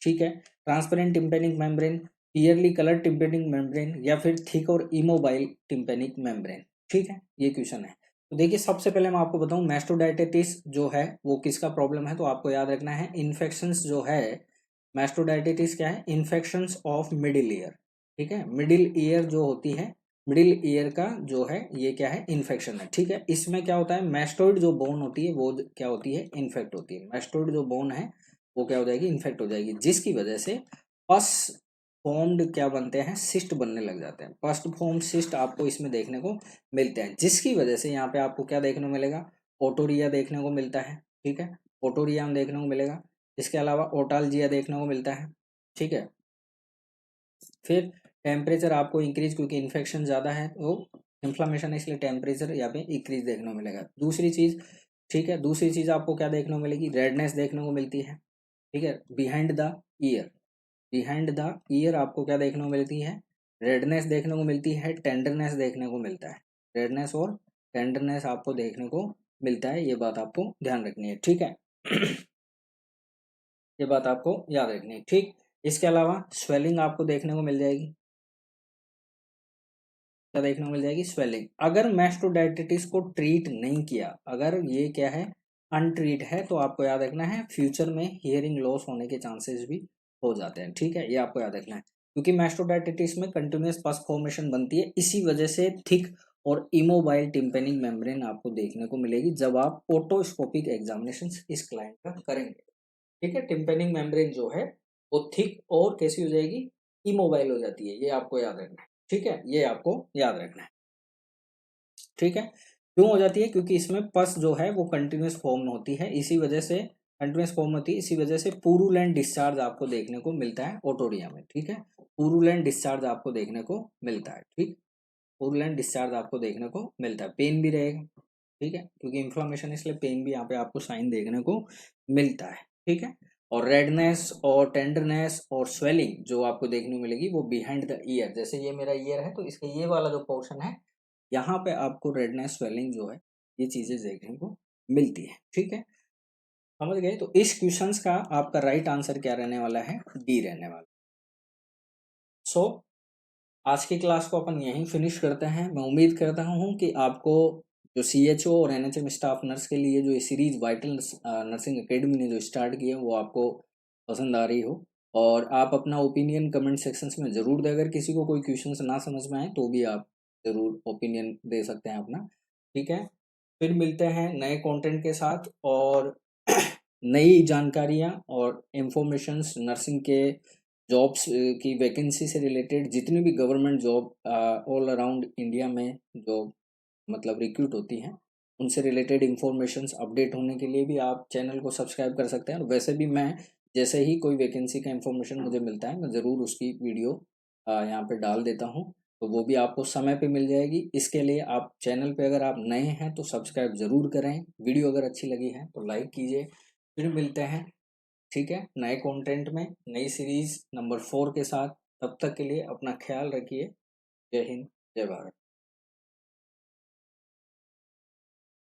ठीक है, transparent tympanic membrane, clearly colour tympanic membrane, या फिर थिक और इमोबाइल टिम्पेनिक मेम्ब्रेन। ठीक है, ये क्वेश्चन है। तो देखिए सबसे पहले मैं आपको बताऊं मैस्टोडाइटिस जो है वो किसका प्रॉब्लम है, तो आपको याद रखना है इन्फेक्शंस जो है, मैस्टोडाइटिस क्या है, इन्फेक्शंस ऑफ मिडिल ईयर। ठीक है, मिडिल ईयर जो होती है, मिडिल ईयर का जो है ये क्या है, इन्फेक्शन है। ठीक है, इसमें क्या होता है, मैस्टोइड जो बोन होती है वो क्या होती है, इन्फेक्ट होती है। मैस्टोइड जो बोन है वो क्या हो जाएगी, इन्फेक्ट हो जाएगी, जिसकी वजह से पस फॉर्म्ड क्या बनते हैं, सिस्ट बनने लग जाते हैं। फर्स्ट फॉर्म सिस्ट आपको इसमें देखने को मिलते हैं, जिसकी वजह से यहाँ पे आपको क्या देखने को मिलेगा, ओटोरिया देखने को मिलता है। ठीक है, ओटोरिया देखने को मिलेगा। इसके अलावा ओटालजिया देखने को मिलता है। ठीक है, फिर टेम्परेचर आपको इंक्रीज, क्योंकि इन्फेक्शन ज़्यादा है वो इन्फ्लामेशन है, इसलिए टेम्परेचर यहाँ पे इंक्रीज देखने को मिलेगा। दूसरी चीज़, ठीक है, दूसरी चीज़ आपको क्या देखने को मिलेगी, रेडनेस देखने को मिलती है। ठीक है, behind the year, behind the year आपको क्या देखने को मिलती है, रेडनेस देखने को मिलती है, टेंडरनेस देखने को मिलता है। रेडनेस और टेंडरनेस आपको देखने को मिलता है, ये बात आपको ध्यान रखनी है। ठीक है ये बात आपको याद रखनी है। ठीक, इसके अलावा स्वेलिंग आपको देखने को मिल जाएगी, क्या देखने को मिल जाएगी, स्वेलिंग। अगर मैस्टोडाइटिस को ट्रीट नहीं किया, अगर ये क्या है, अनट्रीट है, तो आपको याद रखना है फ्यूचर में हियरिंग लॉस होने के चांसेस भी हो जाते हैं। ठीक है, ये आपको याद रखना है, क्योंकि मैस्टोडाइटिस में कंटिन्यूअस पस फॉर्मेशन बनती है, इसी वजह से थिक और इमोबाइल टिम्पेनिक मेम्ब्रेन आपको देखने को मिलेगी जब आप ओटोस्कोपिक एग्जामिनेशन इस क्लाइंट का करेंगे। ठीक है, टिम्पेनिक मेम्ब्रेन जो है वो थिक और कैसी हो जाएगी, इमोबाइल हो जाती है, ये आपको याद रखना है। ठीक है, ये आपको याद रखना है। ठीक है, क्यों हो जाती है, क्योंकि इसमें पस जो है वो कंटिन्यूस फॉर्म होती है, इसी वजह से कंटिन्यूस फॉर्म होती है, इसी वजह से पुरुलेंट डिस्चार्ज आपको देखने को मिलता है ओटोरिया में। ठीक है, पुरुलेंट डिस्चार्ज आपको देखने को मिलता है। ठीक, पुरुलेंट डिस्चार्ज आपको देखने को मिलता है, पेन भी रहेगा। ठीक है, क्योंकि इन्फ्लामेशन, इसलिए पेन भी यहाँ पे आपको साइन देखने को मिलता है। ठीक है, और रेडनेस और टेंडरनेस और स्वेलिंग जो आपको देखने को मिलेगी वो बिहाइंड द ईयर, जैसे ये मेरा ईयर है तो इसके ये वाला जो पोर्शन है यहाँ पे आपको रेडनेस स्वेलिंग जो है ये चीजें देखने को मिलती है। ठीक है, समझ गए। तो इस क्वेश्चंस का आपका राइट आंसर क्या रहने वाला है, डी रहने वाला। सो आज की क्लास को अपन यहीं फिनिश करते हैं। मैं उम्मीद करता हूँ कि आपको जो CHO और NHM स्टाफ नर्स के लिए जो ये सीरीज वाइटल नर्सिंग एकेडमी ने जो स्टार्ट की है वो आपको पसंद आ रही हो, और आप अपना ओपिनियन कमेंट सेक्शंस में ज़रूर दें। अगर किसी को कोई क्वेश्चंस ना समझ में आए तो भी आप ज़रूर ओपिनियन दे सकते हैं अपना। ठीक है, फिर मिलते हैं नए कंटेंट के साथ, और नई जानकारियाँ और इंफॉर्मेशंस नर्सिंग के जॉब्स की वैकेंसी से रिलेटेड, जितनी भी government job all around India में जो मतलब रिक्रूट होती हैं उनसे रिलेटेड इंफॉर्मेशंस अपडेट होने के लिए भी आप चैनल को सब्सक्राइब कर सकते हैं। और वैसे भी मैं जैसे ही कोई वैकेंसी का इंफॉर्मेशन मुझे मिलता है मैं ज़रूर उसकी वीडियो यहाँ पे डाल देता हूँ, तो वो भी आपको समय पे मिल जाएगी। इसके लिए आप चैनल पे अगर आप नए हैं तो सब्सक्राइब ज़रूर करें, वीडियो अगर अच्छी लगी है तो लाइक कीजिए। फिर मिलते हैं, ठीक है, नए कंटेंट में, नई सीरीज नंबर 4 के साथ। तब तक के लिए अपना ख्याल रखिए। जय हिंद, जय भारत।